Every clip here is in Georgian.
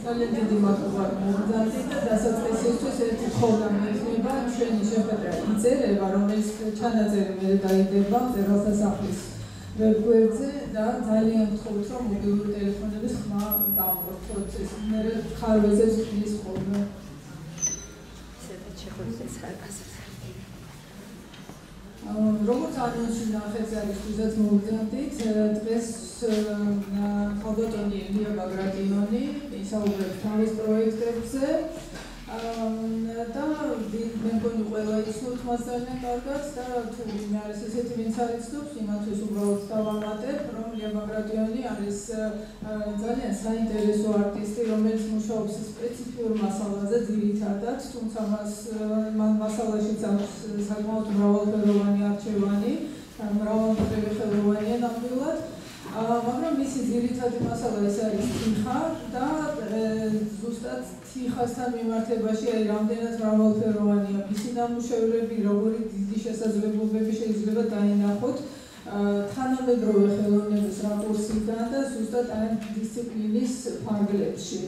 ძალიან დიდი მადლობა მოგზაურეთ და დასაწყისისთვის ერთი ხოლმე მეცნობა ჩვენი შეხვედრა იწერება, რომელიც ჩანაწერი მე დაიდება მწერალთა სახლის ვებგვერდზე და ძალიან ვთხოვთ, რომ მობილური ტელეფონების ხმა გამორთოთ. ეს მე ხარვეზებს ის ხოლმე. როგორც ანონსში ნახეთ, არის თუსაც მოვიძახდით, დღეს ხალბატონი ელია ბაგრატიონი ისაუბრებს თავის პროექტებზე და მე მგონი ყველა იცნობთ მას ძალიან კარგად და თუ ვინმე არის ესეთი ვინც არ იცნობს, იმათთვის უბრალოდ დავამატებ, რომ ელია ბაგრატიონი არის ძალიან საინტერესო არტისტი, რომელიც მუშაობს სპეციფიურ მასალაზე ძირითადად, თუმცა მან მასალაშიც აქვს საკმაოდ მრავალფეროვანი არჩევანი, მრავალფეროვანია ნამდვილად. მაგრამ მისი ძირითადი მასალა ეს არის თიხა და ზუსტად თიხასთან მიმართებაში აი რამდენად მრავალფეროვანია მისი ნამუშევრები, როგორი დიდი შესაძლებლობები შეიძლება დაინახოთ თანამედროვე ხელოვნების რაკურსიდან და ზუსტად ამ დისციპლინის ფარგლებში.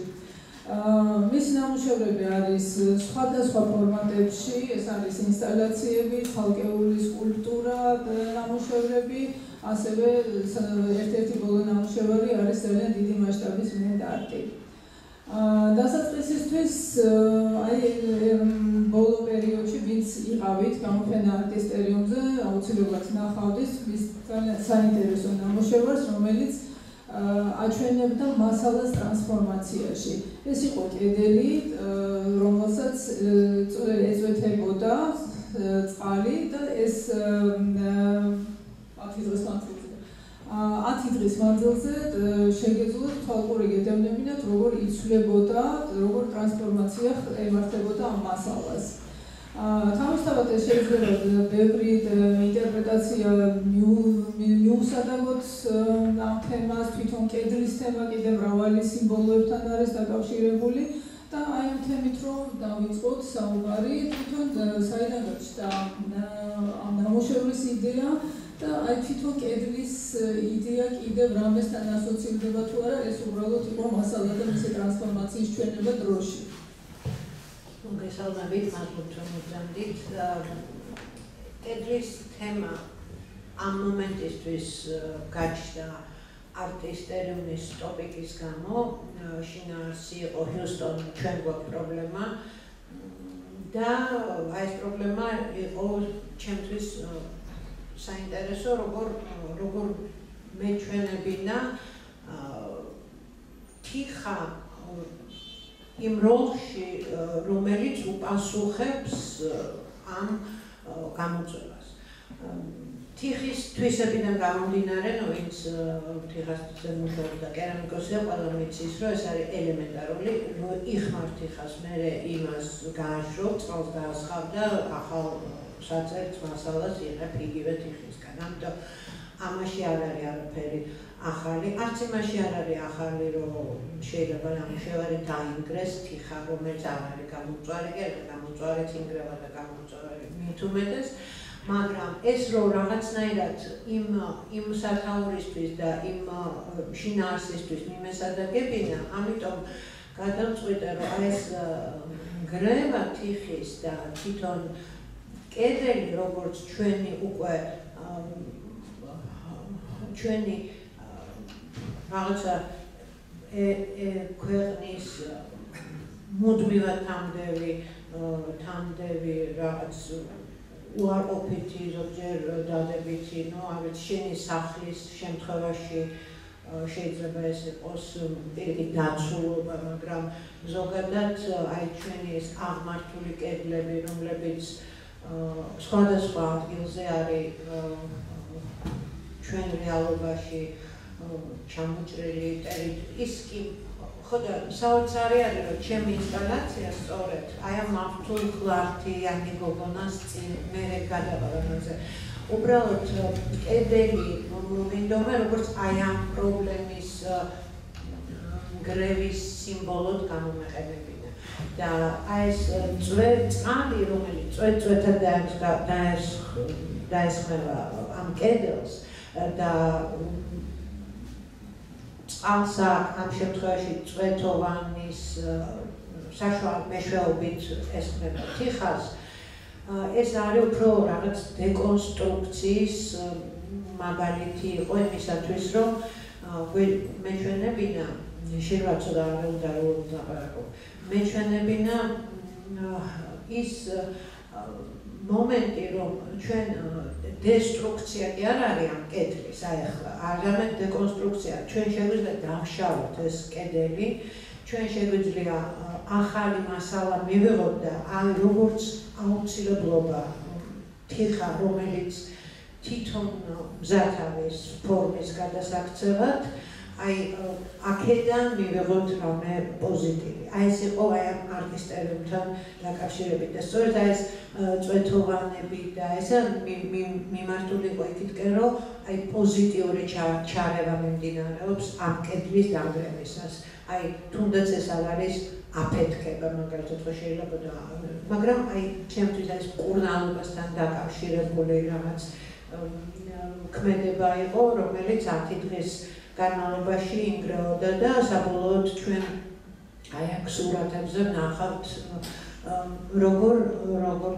მის ნამუშევრები არის სხვადასხვა ფორმატებში, ეს არის ინსტალაციები, ცალკეული სკულპტურა, ნამუშევრები, ასევე ერთ-ერთი ბოლო ნამუშევარი არის ძალიან დიდი მასშტაბის მენტარტი. დასაწყისისთვის აი ბოლო პერიოდში ვინც იყავით გამოფენა არტისტერიუმზე, აუცილებლად ნახავთ მის ძალიან საინტერესო ნამუშევარს, რომელიც აჩვენებდა მასალას ტრანსფორმაციაში. ეს იყო კედელი, რომელსაც ეწვეთებოდა წყალი და ეს 10 დღის მანძილზე შეგეძლოთ თვალყური გედევნებინათ, როგორ იცვლებოდა, როგორ ტრანსფორმაცია ემართებოდა ამ მასალას. თავისთავად ეს შეიძლება ბევრი ინტერპრეტაცია მიუსადაგოთ ამ თემას, თვითონ კედლის თემა კიდე მრავალი სიმბოლოებთან არის დაკავშირებული და აი ამ თემით რომ დავიწყოთ საუბარი, თვითონ საიდან გაჩნდა ამ ნამუშევრის იდეა და აი თვითონ კედლის იდეა კიდევ რამესთან ასოცირდება თუ არა, ეს უბრალოდ იყო მასალა და მისი ტრანსფორმაციის ჩვენება დროში. მოგესალმებით, მადლობთ რომ მოგზაურდით. კედლის თემა ამ მომენტისთვის გაჩნდა არტისტერიუმის ტოპიკის გამო, შინაარსი იყო ჰიუსტონ ჩვენ გვაქვს პრობლემა და აი ეს პრობლემა იყო ჩემთვის საინტერესო, როგორ მეჩვენებინა თიხა იმ როლში, რომელიც უპასუხებს ამ გამოწვევას. თიხის თვისებიდან გამომდინარე, ვინც თიხასზე მუშაობს და კერამიკოსია, ყველამ იცის, რომ ეს არის ელემენტარული, რომ იხმარ თიხას, მერე იმას გააშრობ, წყალს გაასხავ და ახალ საწერთ მასალას იღებ იგივე თიხისგან. ამიტომ ამაში არ არის არაფერი ახალი, არც იმაში არ არის ახალი, რომ შეიძლება ნამუშევარი დაინგრეს თიხა, რომელიც არ არის გამოწვარი, გამოწვარით ინგრევა და გამოწვარი მით უმეტეს, მაგრამ ეს რომ რაღაცნაირად იმ სათაურისთვის და იმ შინაარსისთვის მიმესადაგებინა, ამიტომ გადავწყვიტე, რომ აი ეს ნგრევა თიხის და თვითონ კედელი, როგორც ჩვენი უკვე ჩვენი რაღაცა ქვეყნის მუდმივად თამდევი რაღაც უარყოფითი, ზოგჯერ დადებითი, არის შენი სახლის შემთხვევაში შეიძლება ეს იყოს პირიქით დაცულობა, მაგრამ ზოგადად აი ჩვენი ეს აღმართული კედლები, რომლებიც სხვადასხვა ადგილზე არის ჩვენ რეალობაში ჩამოჭრილი ის კი ხოდა საოცარი არის, რომ ჩემი ინსტალაცია სწორედ აი ამ მართულ ხლართი ანი გოგონას წინ მერე გადავარანაზე. უბრალოდ კედელი მომინდომა, როგორც აი ამ პრობლემის გრევის სიმბოლოდ გამომეყენებინა. და აი ეს წყალი, რომელიც წვეთ-წვეთად დაესხმება ამ კედელს და წყალს ამ შემთხვევაში წვეთოვანის საშუალო მეშვეობით ესხმება თიხას. ეს არის უფრო რაღაც დეკონსტრუქციის მაგალითი იყო იმისათვის, რომ მეჩვენებინა შეიძლება ცოტა არ უნდა ვლაპარაკო. მეჩვენებინა ის მომენტი, რომ ჩვენ დესტრუქცია კი არ არის ამ კედლის, აი ახლა არამედ დეკონსტრუქცია. ჩვენ შეგვიძლია დავშალოთ ეს კედელი, ჩვენ შეგვიძლია ახალი მასალა მივიღოთ და აი როგორც აუცილებლობა თიხა, რომელიც თვითონ მზად არის ფორმის გადასაქცევად, აი აქედან მივიღოთ რამე პოზიტივი. აი ეს იყო აი ამ არქისტერიუმთან დაკავშირებით და სწორედ აი ეს წვეთოვანები და ესა მიმართული იყო იქითკენ, რომ აი პოზიტიური ჩარევა მიმდინარეობს ამ კედლის დამგრევისას. აი თუნდაც ეს არ არის აფეთქება, მაგალითად ხო შეიძლება და მაგრამ აი ჩემთვის ეს მკურნალობასთან დაკავშირებული რაღაც ქმედება იყო, რომელიც 10 დღის განმავლობაში ინგრეოდა და საბოლოოდ ჩვენ აი აქ სურათებზე ვნახავთ როგორ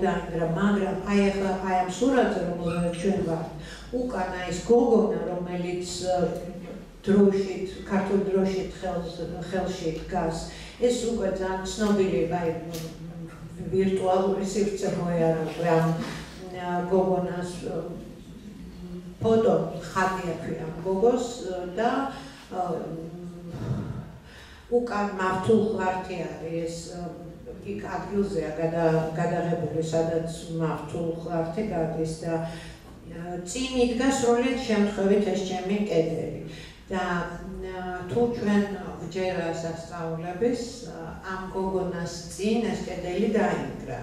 დაინგრა, მაგრამ აი ახლა აი ამ სურათზე რომელზეც ჩვენ ვართ, უკან აი ეს გოგონა, რომელიც დროშით, ქართულ დროშით ხელში დგას, ეს უკვე ძალიან ცნობილი აი ვირტუალური სივრცე მოიარაღე ამ გოგონას ფოტო ხატი აქვს გოგოს და უკან მართულ ხვართი არის იქ ადგილზეა გადაღებული, სადაც მართულ ხვართი გადის და წინ იდგა სრულად შემთხვევით ეს ჩემი კედელი და თუ ჩვენ ვჯერა სასწავლების ამ გოგონას წინ ეს კედელი დაინგრა.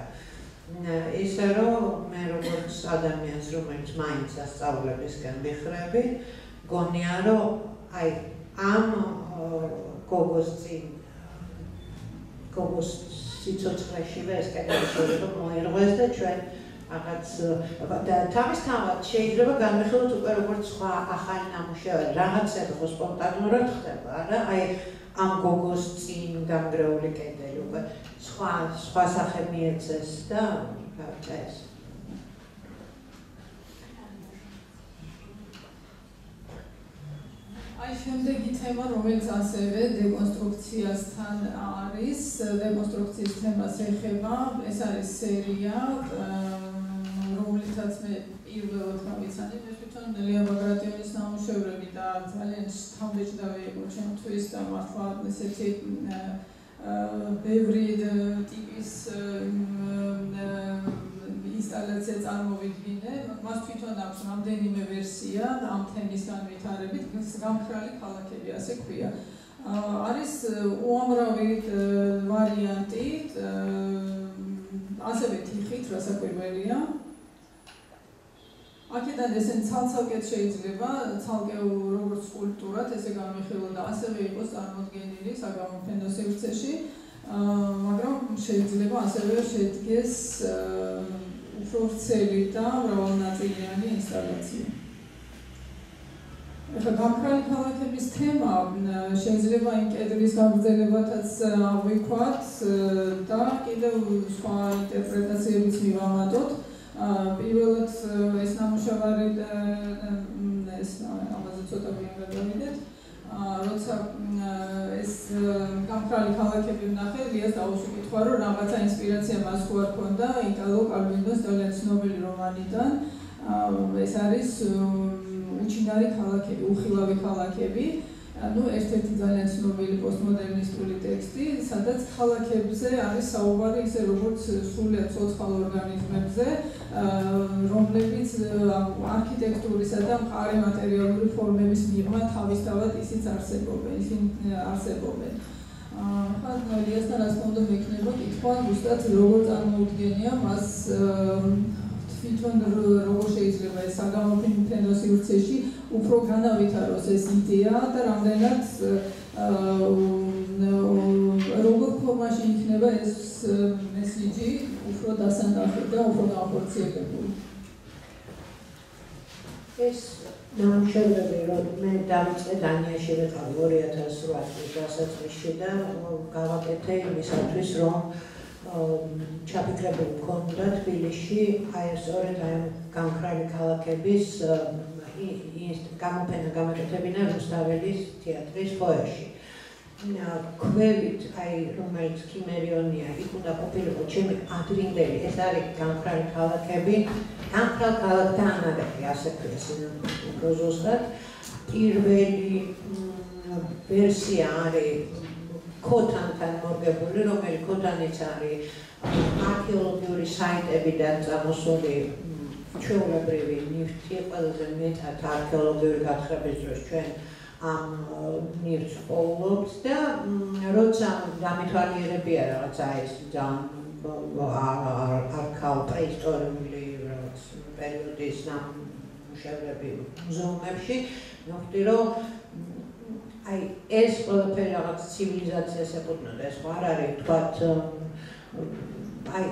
ისე რომ მე როგორც ადამიანს, რომელიც მაინც სასწავლებისგან მიხრები, გონია რომ აი ამ გოგოს წინ გოგოს სიცოცხლეშივე ეს კედელი შეიძლება მოერღვეს და ჩვენ რაღაც და თავისთავად შეიძლება განვიხილოთ უკვე როგორც სხვა ახალი ნამუშევარი, რაღაცა ხო სპონტანურად ხდება, არა? აი ამ გოგოს წინ გამგრეული კედელი უკვე სხვა სახე მიეცეს და გავჭა ეს. აი შემდეგი თემა, რომელიც ასევე დეკონსტრუქციასთან არის, დეკონსტრუქციის თემას ეხება, ეს არის სერია, რომელიცაც მე პირველად გავიცანი, მე თვითონ ლეა ბაგრატიონის ნამუშევრები და ძალიან თავმჯდომარე იყო ჩემთვის და მართლა ესეთი ბევრი ტიპის ინსტალაცია წარმოვიდგინე, მას თვითონ აქვს რამდენიმე ვერსია ამ თემის განვითარებით, გამხრალი ქალაქები, ასე ქვია. არის უამრავი ვარიანტი, ასევე თიხით, რასაკვირველია. აქედან ესენი ცალ-ცალკეთ შეიძლება, ცალკე როგორც სკულპტურად, ესე განვიხილოთ და ასევე იყოს წარმოდგენილი საგამოფენო სივრცეში, მაგრამ შეიძლება ასევე შედგეს უფრო ვრცელი და მრავალნაწილიანი ინსტალაცია. ეხლა გამხრალი ქალაქების თემა შეიძლება იმ კედლის გაგრძელებათაც აღვიქვათ და კიდევ სხვა ინტერპრეტაციებიც მივამატოთ. პირველად ეს ნამუშევარი ეს ამაზე ცოტა ვიამბობთ, როცა ეს გამხრალი ქალაქები ვნახე, ლიას დაუსუკითხვა, რომ რაღაცა ინსპირაცია მას თუ არ ჰქონდა იტალო კალვინოს ძალიან ცნობილი რომანიდან. ეს არის უჩინარი ქალაქები, უხილავი ქალაქები. ერთ-ერთი ძალიან ცნობილი პოსტმოდერნისტული ტექსტი, სადაც ქალაქებზე არის საუბარი ისე როგორც სრულიად ცოცხალ ორგანიზმებზე, რომლებიც არქიტექტურისა და მყარი მატერიალური ფორმების მიღმა თავისთავად ისიც არსებობენ. ახლა ლიასთან რას უნდა მექნება კითხვა, ზუსტად როგორ წარმოუდგენია მას თვითონ როგორ შეიძლება ეს საგამოფენო სივრცეში უფრო განავითაროს ეს იდეა და რამდენად როგორ ფორმაში იქნება იქნება ეს მესიჯი უფრო დასანახი და უფრო განხორციელებული. ეს ნამუშევრები, რომ მე დავიწყე დანიაში ვიყავი 2008 წლის დასაწყისში და გავაკეთე იმისათვის, რომ ჩაფიქრებული მქონდა თბილისში აი სწორედ აი გამქრალი ქალაქების გამოკეთებინა რუსთაველის თეატრის ფოიეში. ქვევით, აი რომელიც ქიმერიონია, იქ უნდა ყოფილიყო ჩემი ადრინდელი, ეს არის გამქრალი ქალაქები, გამქრალ ქალაქთა ანალექი, ასე ქვია უფრო ზუსტად. პირველი ვერსია არის ქოთანთან მორგებული, რომელიც ქოთანიც არის არქეოლოგიური საიტებიდან წამოსული ჩვეულებრივი ნივთი, ყველაზე მეტად არქეოლოგიური გათხრების დროს ჩვენ ამ ნივთს პოულობთ და როცა დამითვალიერებია რაღაცა ეს ძალიან არქაულ პრეისტორიული პერიოდის ნამუშევრები მუზეუმებში, ვხვდი, რომ აი ეს ყველაფერი რაღაც ცივილიზაციას ეკუთვნოდა, ეს არ არის თქვათ აი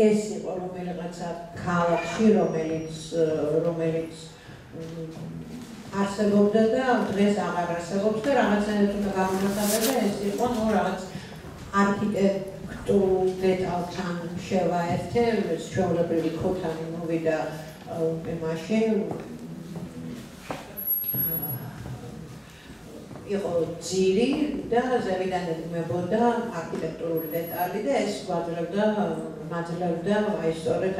ეს იყო რომელიღაცა ქალაქში, რომელიც არსებობდა და დღეს აღარ არსებობს და რაღაცნაირად უნდა გამონათვალე და ეს იყო რაღაც არქიტექტურულ დეტალთან შევაერთე, ჩვეულებრივი ქოთანი მოვიდა იმაში იყო ძირი და ზევიდან ებმებოდა არქიტექტურული დეტალი და ეს მაძლევდა აი სწორედ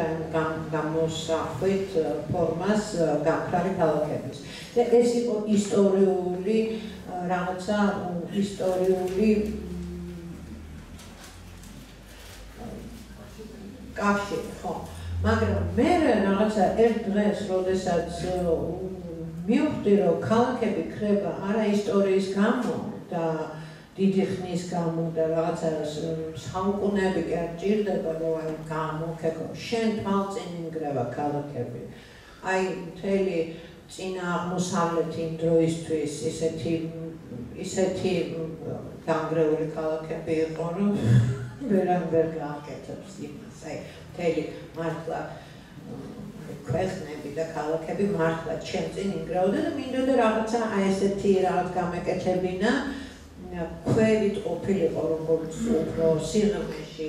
გამოსახვით ფორმას გამქრალი ქალაქების. და ეს იყო ისტორიული რაღაცა ისტორიული კავშირი, ხო. მაგრამ მე რაღაცა ერთ დღეს, როდესაც მივხვდი, რომ ქალაქები ქრება არა ისტორიის გამო და დიდი ხნის გამო და რაღაცა საუკუნეები კი არ ჭირდება, რომ აი გამოგეკო. შენ თვალწინ ინგრევა ქალაქები. აი მთელი წინა აღმოსავლეთი დროისთვის ისეთი განგრეული ქალაქები იყო, რომ ვერ გააკეთებს იმას. აი მთელი მართლა ქვეყნები და ქალაქები მართლა ჩემ წინ ინგრეოდა და მინდოდა რაღაცა აი ესეთი რაღაც გამეკეთებინა, ქვევით ყოფილიყო როგორც უფრო სიღრმეში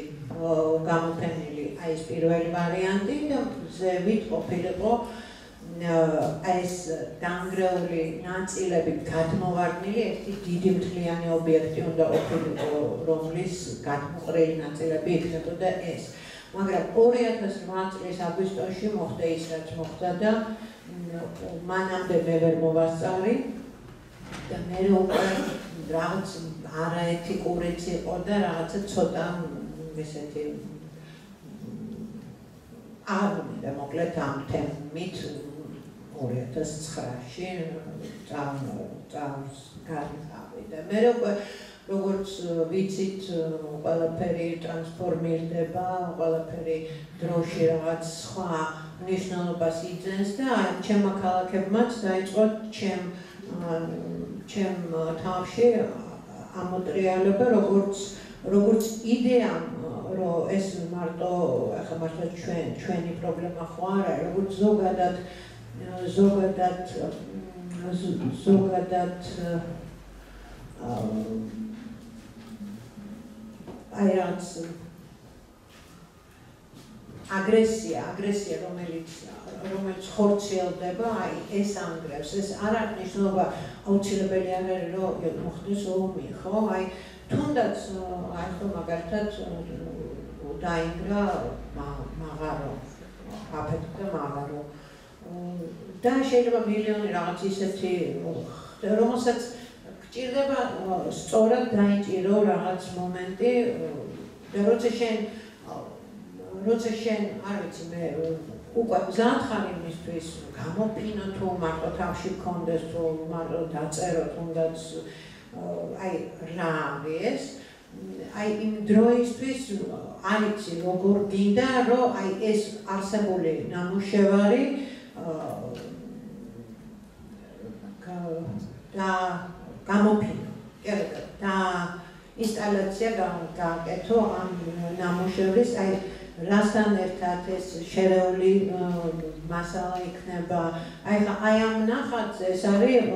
გამოფენილი აი ეს პირველი ვარიანტი და ზევით ყოფილიყო აი ეს განგრეული ნაწილები გადმოვარდნილი ერთი დიდი მთლიანი ობიექტი უნდა ყოფილიყო, რომლის გადმოყრილი ნაწილები იქნებოდა ეს. მაგრამ 2008 წლის აგვისტოში მოხდა ის, რაც მოხდა და მანამდე მე ვერ მოვასწარი და მე უკვე რაღაც არაეთიკურიც იყო და რაღაცა ცოტა ესეთი არ მინდა მოკლედ ამ თემით 2009-ში წავს გავიყავი და მე უკვე როგორც ვიცით, ყველაფერი ტრანსფორმირდება, ყველაფერი დროში რაღაც სხვა მნიშვნელობას იძენს და ჩემმა ქალაქებმაც დაიწყო ჩემ თავში ამოტრიალება, როგორც იდეა, რომ ეს მარტო ჩვენი პრობლემა ხო არა, როგორც ზოგადად აი რაც აგრესია, რომელიც ხორციელდება, აი ეს ანგრევს, ეს არ არის მნიშვნელობა აუცილებელი არ არის, რომ მოხდეს ომი, ხო? აი თუნდაც აი ხო მაგალითად დაინგრა მაღარო, აფეთქდა მაღარო და შეიძლება მილიონი რაღაც ისეთი, რომელსაც ჭირდება სწორად დაიჭირო რაღაც მომენტი და როცა შენ არ ვიცი მე უკვე მზად ხარ იმისთვის გამოფინო თუ მარტო თავში გქონდეს თუ მარტო დაწერო თუნდაც აი რა არის აი იმ დროისთვის არ იცი როგორ გინდა რომ აი ეს არსებული ნამუშევარი და გამოფინო და ინსტალაცია გააკეთო ამ ნამუშევრის, აი რასთან ერთად ეს შერეული მასალა იქნება. აი ამ ნახატზე ეს არის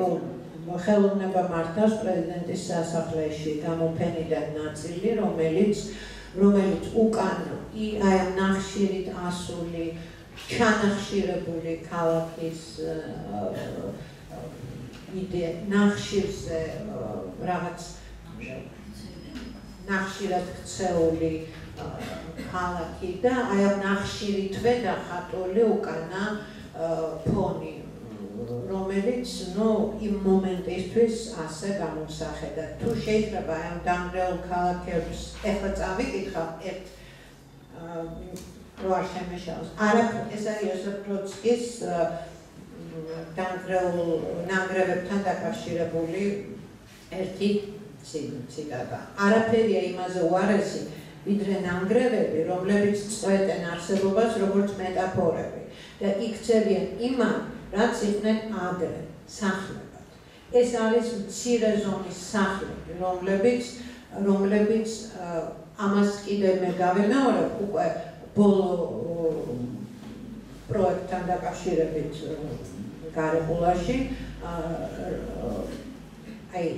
ხელოვნება მართავს პრეზიდენტის სასახლეში გამოფენიდან ნაწილი, რომელიც უკან აი ამ ნახშირით ასული ჩანახშირებული ქალაქის იდეა ნახშირზე რაღაც ნახშირად ქცეული ქალაქი და აი ამ ნახშირითვე დახატული უკანა ფონი, რომელიც იმ მომენტისთვის ასე გამოსახედა. თუ შეიძლება აი ამ დანგრეულ ქალაქებს ეხლა წავიკითხავ ერთ რო არ შემეშალოს. ეს არის იოსებ ბროდსკის დანგრეულ ნანგრევებთან დაკავშირებული ერთი ციტატა. არაფერია იმაზე უარესი, ვიდრე ნანგრევები, რომლებიც წყვეტენ არსებობას როგორც მეტაფორები და იქცევიან იმან, რაც იყვნენ ადრე, სახლებად. ეს არის მცირე ზომის სახლები, რომლებიც ამას კიდევ მე გავიმეორებ უკვე ბოლო პროექტთან დაკავშირებით გარეკულაში, აი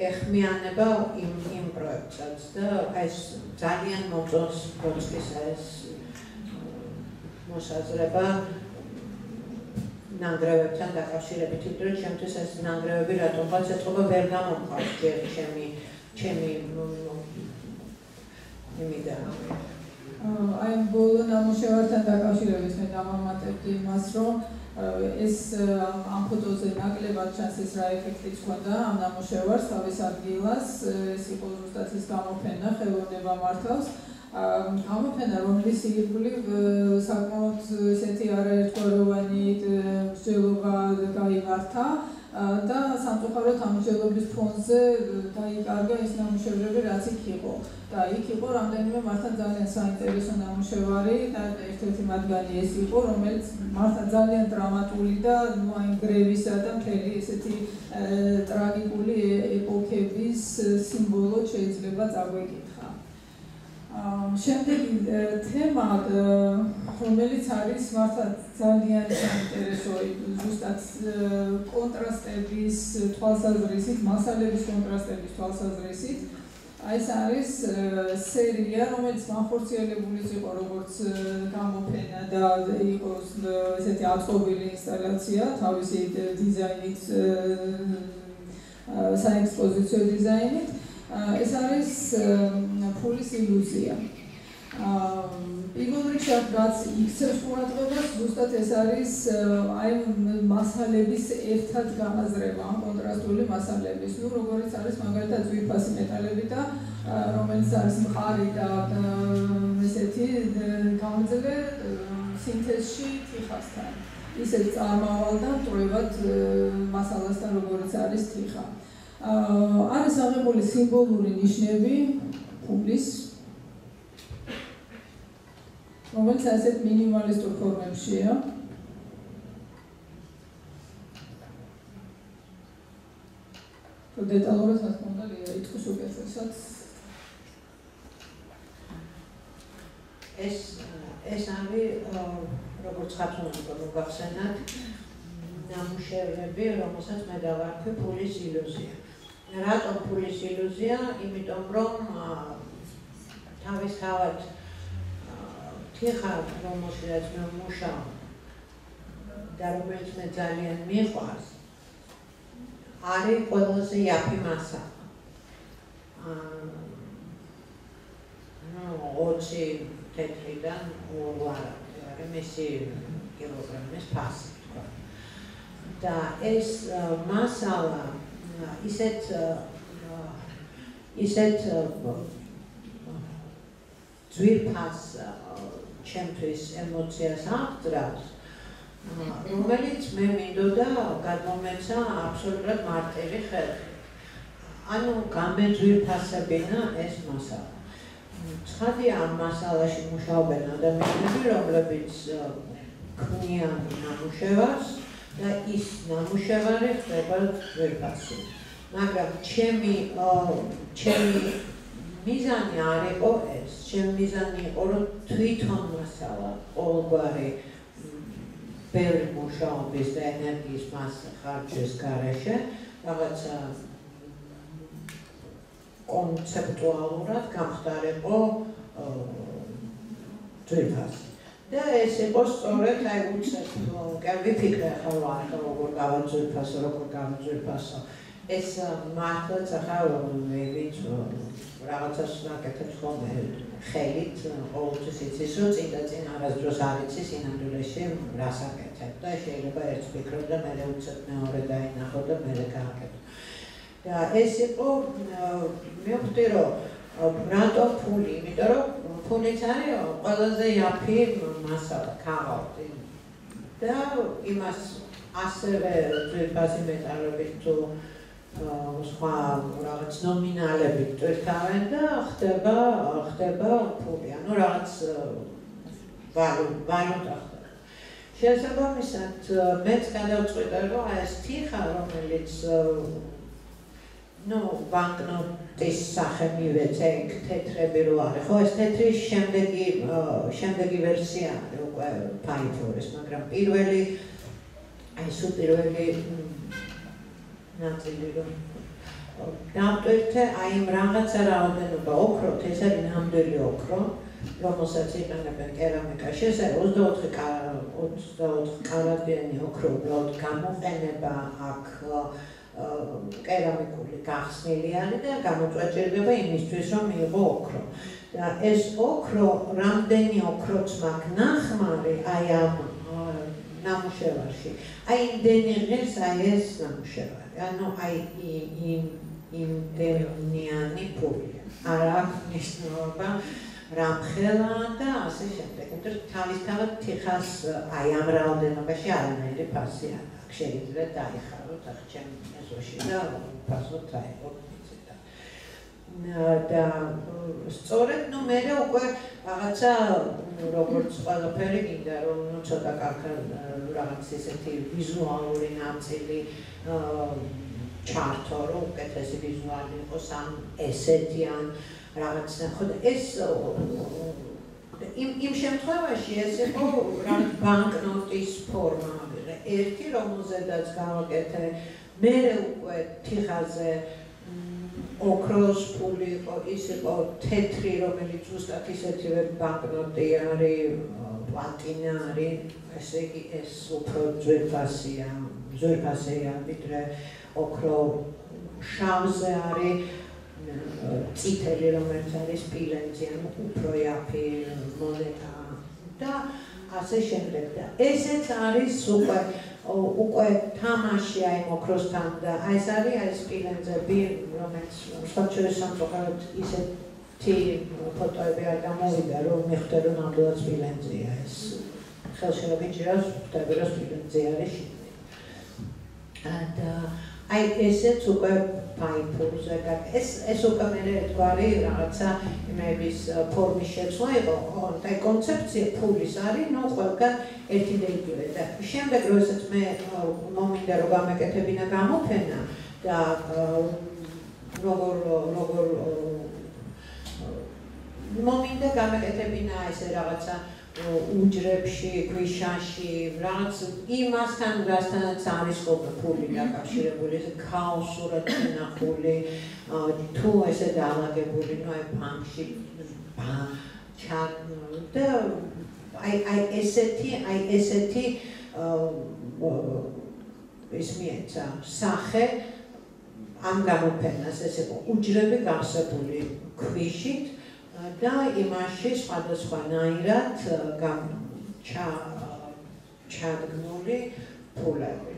ეხმიანება იმ პროექტსაც და ეს ძალიან მოწონს ბროდსკის ეს მოსაზრება ნანგრევებთან დაკავშირებით, იმიტომ რომ ჩემთვის ეს ნანგრევები რატომღაც ეთყობა ვერ გამომყავს ჯერ ჩემი იმიდან. აი ბოლო ნამუშევართან დაკავშირებით მე დავამატებდი იმას, რომ ეს ამ ფოტოზე ნაკლებად ჩანს ეს რა ეფექტიც ჰქონდა ამ ნამუშევარს თავის ადგილას, ეს იყო ზუსტად ის გამოფენა ხელოვნება მართავს. გამოფენა, რომლის ირგვლივ საკმაოდ ესეთი არაერთგვაროვანი მსჯელობა გაიმართა და სამწუხაროდ ამ მსჯელობის ფონზე დაიკარგა ის ნამუშევრები, რაც იქ იყო. და იქ იყო რამდენიმე მართლა ძალიან საინტერესო ნამუშევარი და ერთ-ერთი მათგანი ეს იყო, რომელიც მართლა ძალიან დრამატული და აი გრევისა და მთელი ესეთი ტრაგიკული ეპოქების სიმბოლოდ შეიძლება წაგვეკითხა. შემდეგი თემა, რომელიც არის მართლა ძალიან საინტერესო, ზუსტად კონტრასტების თვალსაზრისით, მასალების კონტრასტების თვალსაზრისით. ეს არის სერია, რომელიც განხორციელებულიც იყო როგორც გამოფენა და იყო ესეთი აწყობილი ინსტალაცია, თავისი დიზაინით, საექსპოზიციო დიზაინით. ეს არის ფულის ილუზია. პირველ რიგში რაც იქცევს ყურადღებას, ზუსტად ეს არის აი მასალების ერთად განაზრება, კონტრასტული მასალების. ნუ როგორც არის მაგალითად ძვირფასი მეტალები და რომელიც არის მყარი და ესეთი გამძლე სინთეზში თიხასთან. ისეთ წარმავალ და მტრევად მასალასთან როგორც არის თიხა. არის აღებული სიმბოლური ნიშნები ფულის, რომელიც ასეთ მინიმალისტურ ფორმებშია. დეტალურად რა თქმა უნდა იტყვის უკეთესად. ეს არის როგორც ხათუნა მოგახსენათ ნამუშევრები, რომელსაც მე დავარქვი ფულის ილუზია. რატომ ფულის ილუზია? იმიტომ რომ თავისთავად თიხა, რომელშიც მე ვმუშაობ და რომელიც მე ძალიან მიყვარს, არის ყველაზე იაფი მასალა. 20 თეთრიდან 8 მისი კილოგრამის ფასი. და ეს მასალა ისეთ ძვირფას ჩემთვის ემოციას აღწევს, რომელიც მე მინდოდა გადმომეცა აბსოლუტურად მარტივი ხერხი. ანუ გამეძვირფასებინა ეს მასალა. ცხადია ამ მასალაში მუშაობენ ადამიანები, რომლებიც ქმნიან ნამუშევარს და ის ნამუშევარი ხდება ძვირფასი. მაგრამ ჩემი მიზანი არ იყო ეს. ჩემი მიზანი იყო, რომ თვითონ მასალა ყოველგვარი ბევრი მუშაობის და ენერგიის მასა ხარჯვის გარეშე რაღაცა კონცეპტუალურად გამხდარიყო ძვირფასი. და ეს იყო სწორედ აი უცებ ვიფიქრე ახლა როგორ გავაძვირფასო, როგორ გავაძვირფასო. ეს მართლაც ახლა ვინც რაღაცას ნაკეთებს ხოლმე ხელით, ყოველთვის იცის, რომ წინ არასდროს არ იცის ინამდვილეში რას აკეთებ და შეიძლება ერთს ვფიქრობ და მერე უცებ მეორე დაინახო და მერე გააკეთო. და ეს იყო მივხვდი, რომ რატომ ფული, იმიტომ რომ ფულიც არის ყველაზე იაფი მასალა, ქაღალდი. და იმას ასევე ძვირფასი მეტალებით თუ სხვა რაღაც ნომინალებით ტვირთავენ და ხდება ფული, ანუ რაღაც ვალუტა ხდება. შესაბამისად, მეც გადავწყვიტე, რომ ეს თიხა, რომელიც ბანკნოტის სახე მივეცე, თეთრები რო არის, ხო, ეს თეთრის შემდეგი ვერსია არის უკვე ფაიფორის, მაგრამ პირველი ნაწილი რომ დავტვირთე აი იმ რაღაცა რაოდენობა ოქროთ, ეს არის ნამდვილი ოქრო, რომელსაც იყენებენ კერამიკაში, ეს არის 24 კარატიანი ოქრო, უბრალოდ გამოყენება აქ კერამიკული გახსნილი არის და გამოწვეჭირდება იმისთვის, რომ მიიღო ოქრო. და ეს ოქრო, რამდენი ოქროც მაქვს ნახმარი აი ამ ნამუშევარში. აი იმდენი ღირს აი ეს ნამუშევარი. ანუ აი იმდენიანი ფულია. არ აქვს მნიშვნელობა რამხელა და ასე შემდეგ. იმიტომ რომ თავისთავად თიხას აი ამ რაოდენობაში არანაირი ფასი არ აქვს. შეიძლება დაიხაროთ ახ ჩემი ეზოში და ფასოთ აიღოთ. და სწორედ მე უკვე რაღაცა როგორც ყველაფერი გინდა რომ ცოტა კარგად რაღაც ესეთი ვიზუალური ნაწილი ჩართო რომ უკეთესი ვიზუალი იყოს ან ესეთი ან რაღაც ხო და ეს იმ შემთხვევაში ეს იყო რაღაც ბანკნოტის ფორმა ერთი რომელზედაც გავაკეთე მე უკვე თიხაზე ოქროს ფული იყო, ის იყო თეთრი, რომელიც ზუსტად ისეთივე ბანკნოტი არის, პლატინა არის, ესე იგი ეს უფრო ძვირფასია, ვიდრე ოქრო შავზე არის, წითელი, რომელიც არის სპილენძი, ანუ უფრო იაფი მონეტა და ასე შემდეგ. და ესეც არის უკვე თამაში აი ოქროსთან და აი ეს არის აი სპილენძები, რომელიც სხვაჩვენს სამწუხაროდ ისეთი ფოტოები არ გამოვიდა, რომ მიხვდე რომ ნამდვილად სპილენძია ეს. ხელში რომ იჭირავს, ხვდები რომ სპილენძი არის შიგნით. და აი ესეც უკვე ფაიფურზე ეს უკვე მე ერთგვარი რაღაცა იმების ფორმის შეცვლა იყო, და კონცეფცია ფულის არის, ყველგან ერთი და იგივე და შემდეგ როდესაც მე მომინდა რომ გამეკეთებინა გამოფენა და როგორ მომინდა გამეკეთებინა ესე რაღაცა უჯრებში, გვიშაში, რაღაც იმასთან, რასთანაც არის ხოლმე ფული დაკავშირებული, ესე ქაოსურად შენახული, თუ ესე დაალაგებული, აი ბანკში და აი ესეთი ის მიეცა სახე ამ გამოფენას, ეს იყო უჯრები გავსებული ქვიშით და იმაში სხვადასხვანაირად ჩადგმული ფულები.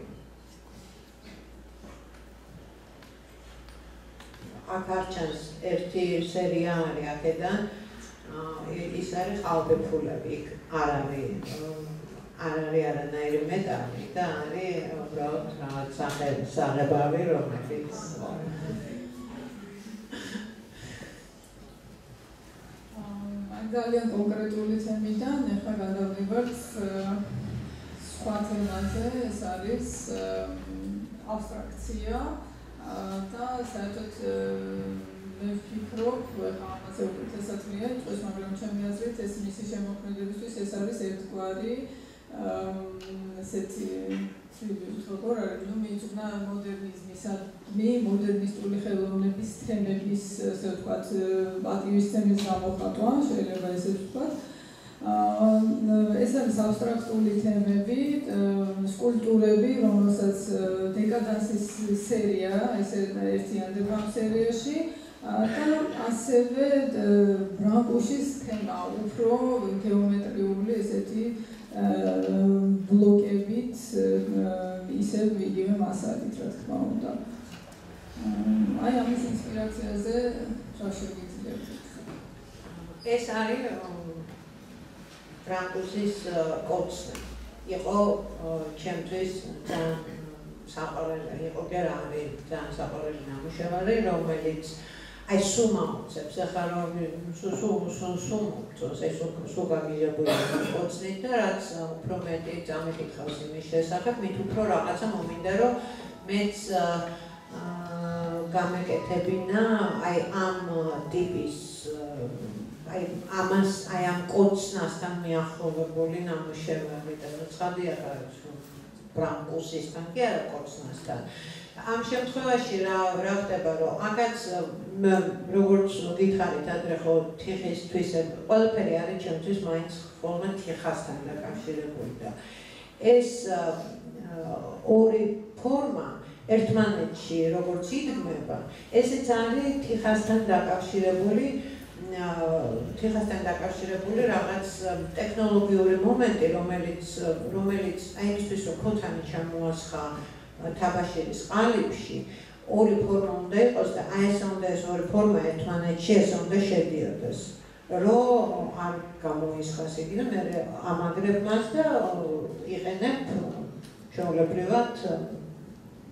აქ არ ჩანს ერთი სერია არის აქედან, ის არის ყალბი ფულები, იქ არ არის არანაირი მეტალი და არის უბრალოდ რაღაც საღებავი, რომელიც ძალიან კონკრეტული თემიდან, ახლა გადავდივართ სხვა თემაზე, ეს არის აბსტრაქცია. და საერთოდ მე ვფიქრობ, ეხლა ამაზე უკეთესად მიაიწყოს, მაგრამ ჩემი აზრით ეს მისი შემოქმედებისთვის ეს არის ერთგვარი ესეთი როგორ არის, ну მიიწვნა მოდერნიზმისადმი, მოდერნისტული ხელოვნების თემების, ასე ვთქვათ, პატივისცემის გამოხატვა, შეიძლება ესე ვთქვათ. ეს არის აბსტრაქტული თემები, სკულპტურები, რომელსაც დეკადანსის სერია, ესე ერთიანდება ამ სერიაში და ასევე ბრანკუშის თემა, უფრო გეომეტრიული ესეთი ბლოკებით, ისევ იგივე მასალით, რა თქმა უნდა. აი ამის ინსპირაციაზე რა შეგიძლიათ? ეს არის ბრანკუშის კოცნა. იყო ჩემთვის ძალიან საყვარელი, იყო კი არა არის ძალიან საყვარელი ნამუშევარი, რომელიც აი სუმაუცებს, ახლა რომ სუმაუცებს, ეს სულ გამიღებული კოცნით და რაც უფრო მეტი წამიკითხავს იმის შესახებ, მით უფრო რაღაცა მომინდა, რომ მეც გამეკეთებინა აი ამ ტიპის აი ამ კოცნასთან მიახლოვებული ნამუშევარი და ცხადია ბრანკუშისთან კი არა კოცნასთან. ამ შემთხვევაში რა ხდება, რომ აქაც როგორც გითხარით ადრე ხო თიხისთვის ყველაფერი არის ჩემთვის მაინც ხოლმე თიხასთან დაკავშირებული და ეს ორი ფორმა ერთმანეთში როგორც იდგმება, ესეც არის თიხასთან დაკავშირებული რაღაც ტექნოლოგიური მომენტი, რომელიც აი იმისთვის რომ ქოთანი ჩამოასხა თაბაშირის ყალიბში, ორი ფორმა უნდა იყოს და აი ეს უნდა ეს ორი ფორმა ერთმანეთში ეს უნდა შედიოდეს. რომ არ გამოისხას იგი და მე ამაგრებ მას და იყენებ შეულებრივად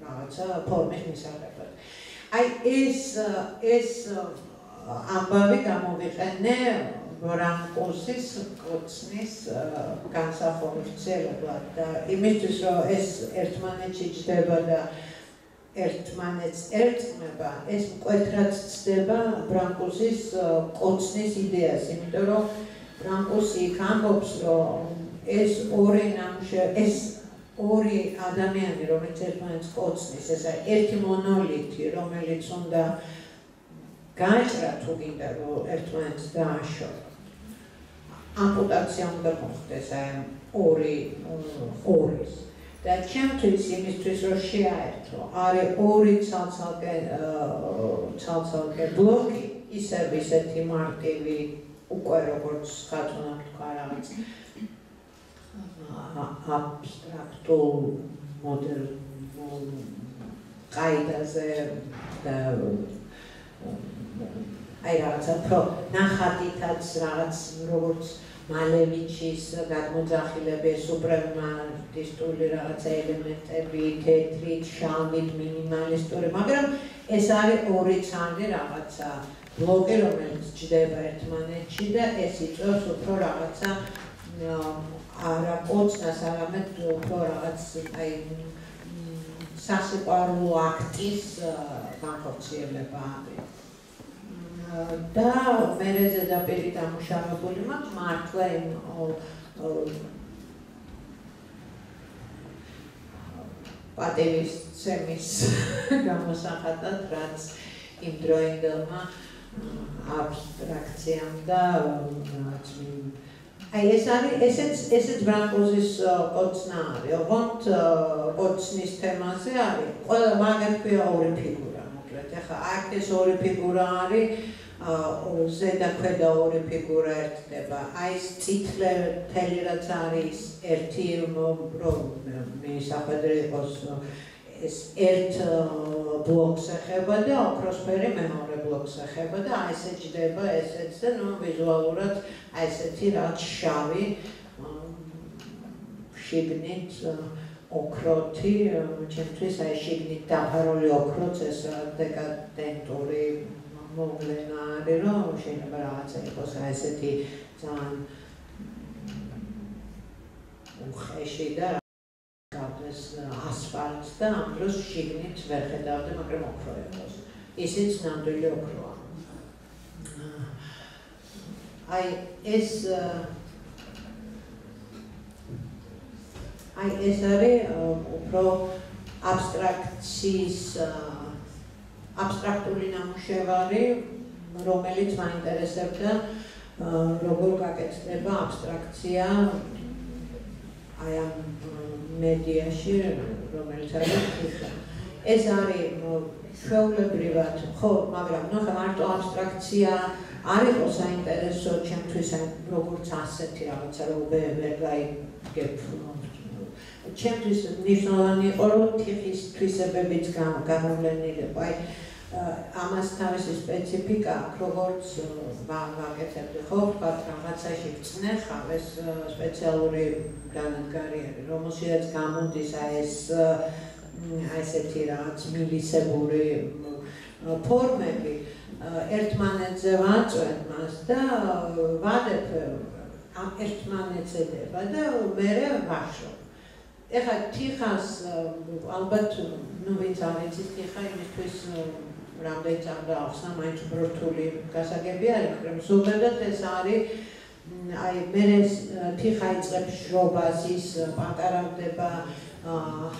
რაღაცა ფორმის მისაღებად. აი ეს ამბავი გამოვიყენე ბრანკუშის კოცნის განსახორციელებლად და იმისთვის რომ ეს ერთმანეთში ჯდება და ერთმანეთს ერწყმება, ეს მკვეთრად ცდება ბრანკუშის კოცნის იდეას, იმიტომ რომ ბრანკუსი იქ ამბობს, რომ ეს ორი ადამიანი, რომელიც ერთმანეთს კოცნის, ეს არის ერთი მონოლითი, რომელიც უნდა გააჭრა თუ გინდა რომ ერთმანეთს დააშორა. ამპუტაცია უნდა მოხდეს აი ორის. და ჩემთვის იმისთვის რომ შეაერთო, არის ორი ცალ-ცალკე ბლოკი, ისეთი მარტივი, უკვე როგორც ხათუნა თქვა რაღაც აბსტრაქტულ მოდერნულ ყაიდაზე და აი რაღაცა ნახატითაც რაღაც როგორც მალევიჩის გადმოძახილები, სუპრემატისტული რაღაცა ელემენტები, თეთრით, შავით, მინიმალისტური, მაგრამ ეს არის ორი ცალი რაღაცა ბლოკი, რომელიც ჯდება ერთმანეთში და ეს იწვევს უფრო რაღაცა არა კოცნას, არამედ უფრო რაღაც აი სასიყვარულო აქტის განხორციელება არის. და მერე ზედაპირი დამუშავებული მაქვს მართლა იმ პატივისცემის გამოსახატად, რაც იმ დროინდელმა აბსტრაქციამ და აი ესეც ბრანკუშის კოცნა არის, ოღონდ კოცნის თემაზე არის, ყველა მაგათ ქვია ორი ფიგურა, მოკლედ, ახლა აქ ეს ორი ფიგურა არის, ზედა ქვედა ორი ფიგურა ერთდება, აი ეს წითლე მთელი რაც არის ერთი რომ მისახვედრე იყოს ეს ერთ ბლოკს ეხება და ოქროსფერი მეორე ბლოკს ეხება და აი ესე ჯდება ესეც და ნუ ვიზუალურად აი ესეთი რაც შავი შიგნით ოქროთი ჩემთვის აი შიგნით დაფარული ოქროც ეს დეკადენტური მოვლენა არის რომ შეიძლება რაღაცა იყოს აი ესეთი ძალიან უხეში და აკეთებს ასფალტს და ამ დროს შიგნით ვერ ხედავდა, მაგრამ ოქრო იყოს. ისიც ნამდვილი ოქროა. აი ეს არის უფრო აბსტრაქტული ნამუშევარი, რომელიც მაინტერესებდა როგორ გაკეთდება აბსტრაქცია აი ამ მედიაში, რომელიც არის თიხა. ეს არის ჩვეულებრივად, ხო, მაგრამ ნახე მარტო აბსტრაქცია არ იყო საინტერესო ჩემთვის, როგორც ასეთი რაღაცა, რომ ვერ გაიგებ. ჩემთვის მნიშვნელოვანი იყო, რომ თიხის თვისებებიც გამოვლენილი იყო. აი ამას თავისი სპეციფიკა აქვს, როგორც ვაკეთებდი, ხო, ვთქვათ, რაღაცაში ვწნეხავ, ეს სპეციალური განადგარი არის, რომელშიც გამოდის ესეთი რაღაც მილისებური ფორმები, ერთმანეთზე ვაწვევ მას და ვადებ ამ ერთმანეთზედება და მერე ვაშრობ. ეხლა თიხას ალბათ, ვინც ამიცის თიხა იმისთვის რამდენი წამდა ახსნა, მაინც უფრო რთული გასაგები არის, მაგრამ ზოგადად ეს არის აი მერე თიხა იწყებს შრობას, ის პატარავდება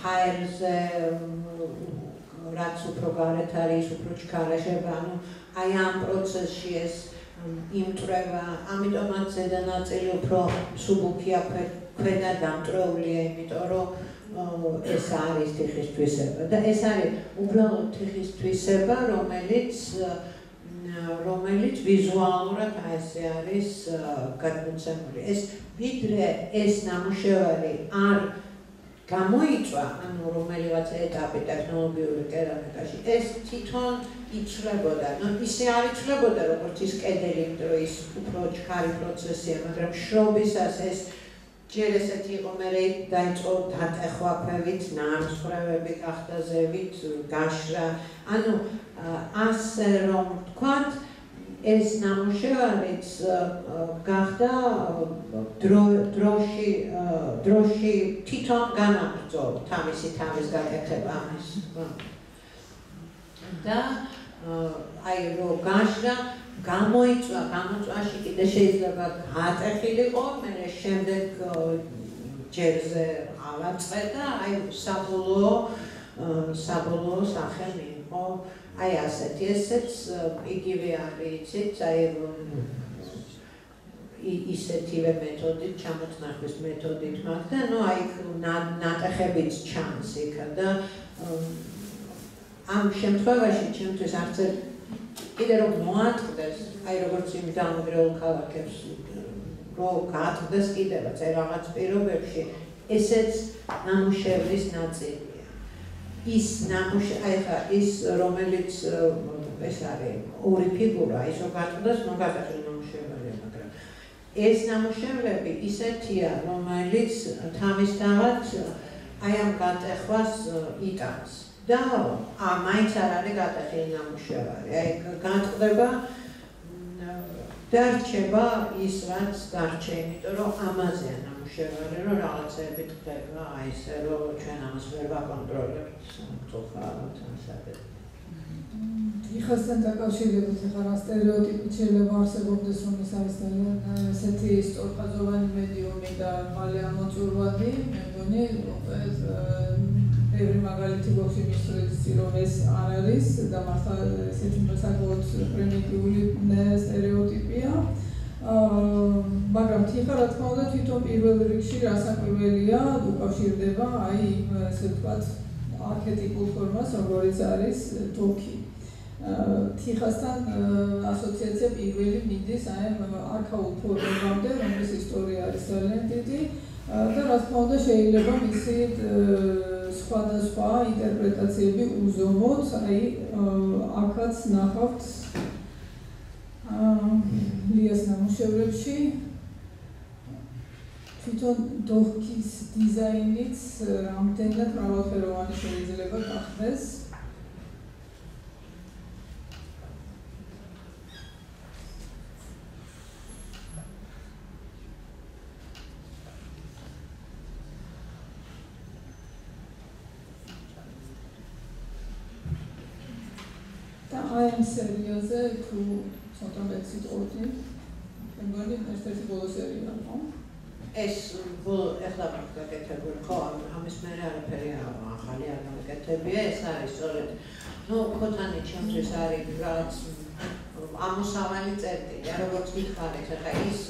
ჰაერზე, რაც უფრო გარეთ არის, უფრო ჩქარაშება, ანუ აი ამ პროცესში ეს იმტრევა, ამიტომაც ზედა ნაწილი უფრო მსუბუქია, ქვედა დამტრეულია, იმიტომ რომ ეს არის თიხის თვისება და ეს არის უბრალოდ თიხის თვისება, რომელიც ვიზუალურად ესე არის გადმოცემული. ეს ვიდრე ეს ნამუშევარი არ გამოიწვა, ანუ რომელიღაც ეტაპი ტექნოლოგიური კერამიკაში, ეს თვითონ იცვლებოდა. ისე არ იცვლებოდა, როგორც ის კედელი, რომ ის უფრო ჩქარი პროცესია, მაგრამ შრობისას ეს ჯერ ესეთი იყო, მერე დაიწყო დატეხვა ქვევით, ნამსხვრევები გახდა ზევით, გაშრა. ანუ ასე რომ ვთქვათ, ეს ნამუშევარიც გახდა დროში თვითონ განაგრძო თავის გაკეთება ამის. და აი რომ გაშრა გამოწვაში კიდე შეიძლება გატეხილიყო, მერე შემდეგ ჯერზე ავაწყე და აი საბოლოო სახე მიიღო. აი ასეთი, ესეც იგივე არის, იცით, აი ისეთივე მეთოდით, ჩამოწნახვის მეთოდით მაქვს და ნუ აი ნატეხებიც ჩანს იქა და ამ შემთხვევაში ჩემთვის არც კიდე რომ მოატყდეს, აი როგორც იმ დამგრეულ ქალაქებს რომ გაატყდეს კიდევაც აი რაღაც პირობებში, ესეც ნამუშევრის ნაწილია. ის რომელიც ეს არის ორი ფიგურა, ის რომ გაატყდეს, მოგატეხილ ნამუშევარია, მაგრამ ეს ნამუშევრები ისეთია, რომელიც თავისთავად აი ამ გატეხვას იტანს. და მაინც არ არის გატეხილი ნამუშევარი. აი გაწყდება, დარჩება ის, რაც დარჩა, იმიტომ რომ ამაზეა ნამუშევარი, რომ რაღაცები ხდება, აი ესე რომ ჩვენ ამას ვერ ვაკონტროლებთ, სამწუხაროდ ასაკეთ. თიხასთან დაკავშირებით ახლა რა სტერეოტიპი შეიძლება არსებობდეს, რომ ეს არის ესეთი სწორხაზოვანი მედიუმი და მალე ამოწურვადი, მე მგონი ბევრი მაგალითი გვაქვს იმისთვის, რომ ეს არ არის და მართლა ესეთი საკმაოდ პრიმიტიული სტერეოტიპია. მაგრამ თიხა რა თქმა უნდა თვითონ პირველ რიგში რასაკვირველია, უკავშირდება აი ესე ვთქვათ არქეტიპულ ფორმას, როგორიც არის თოქი. თიხასთან ასოციაცია პირველი მიდის აი არქაულ ფორმებამდე, რომლის ისტორია არის ძალიან დიდი და რა თქმა უნდა შეიძლება მისი სხვადასხვა ინტერპრეტაციები უზომოთ, აი აქაც ნახავთ ლიას ნამუშევრებში თვითონ დოქის დიზაინიც რამდენად მრავალფეროვანი შეიძლება გახდეს. ამ სერიაზე თუ ცოტა მეტ სიტყვოთი მეგონი ერთ-ერთი ბოლო სერია ხო? ეს ეხლა გაკეთებული ხო ამის მერე არაფერი ახალი არ გაკეთებია ეს არის სწორედ ქოთანი ჩემთვის არის რაც ამოსავალი წერტილი როგორც გითხარით ახლა ის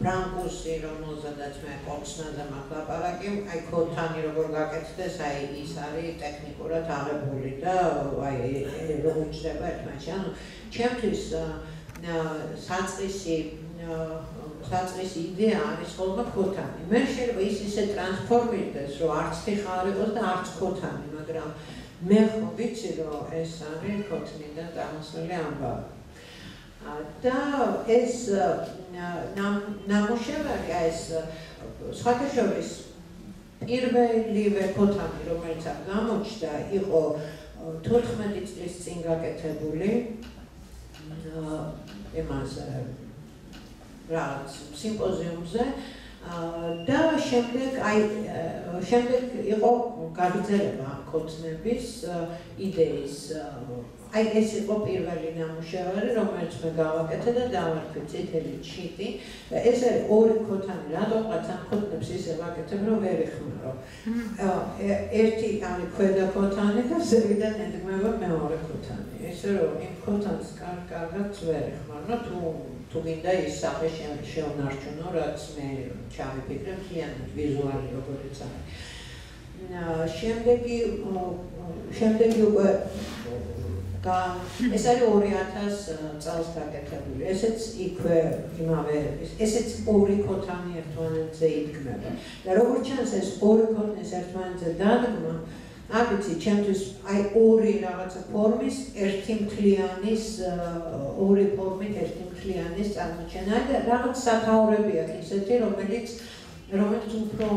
ბრანკუსი რომელზედაც მე კოცნაზე მაქვს ლაპარაკი აი ქოთანი როგორ გაკეთდეს აი ის არის ტექნიკურად აღებული და აი როგორ ჩდება ერთმანეთში ანუ ჩემთვის საწყისი იდეა არის ხოლმე ქოთანი. მე შეიძლება ის ისე ტრანსფორმირდეს, რომ არც თიხარი იყოს და არც ქოთანი, მაგრამ მე ხო ვიცი, რომ ეს არის ქოთნიდან დამოსული ამბავი. და ეს ნამუშევარი ეს სხვათაშორის პირველივე ქოთანი, რომელიც აქ გამოჩნდა, იყო 14 წლის წინ გაკეთებული. იმას რაც სიმპოზიუმზე და შემდეგ იყო გაგრძელება ქოთნების იდეის აი ეს იყო პირველი ნამუშევარი რომელიც მე გავაკეთე და დავარქვი წითელი ჩიტი ეს არის ორი ქოთანი რატომღაც ამ ქოთნებს ისე ვაკეთებ რომ ვერ ეხმარო ერთი არის ქვედა ქოთანი და ზევიდან ედგმება მეორე ქოთანი ესე რომ იმ ქოთანს კარგად ვერ ეხმარო თუ გინდა ის სახე შეუნარჩუნო რაც მე ჩამიფიქრე მთლიანად ვიზუალი როგორიც არის შემდეგი უკვე ეს არის 2000 წელს გაკეთებული. ესეც იქვე იმავე ესეც ორი ქოთანი ერთმანეთზე იდგმება. და როგორც ჩანს ეს ორი ქოთნის ერთმანეთზე დადგმა არ ვიცი, ჩემთვის აი ორი რაღაცა ფორმის ერთი მთლიანის ორი ფორმით ერთი მთლიანის წარმოჩენა და რაღაც სათაურები აქვს ისეთი, რომელიც უფრო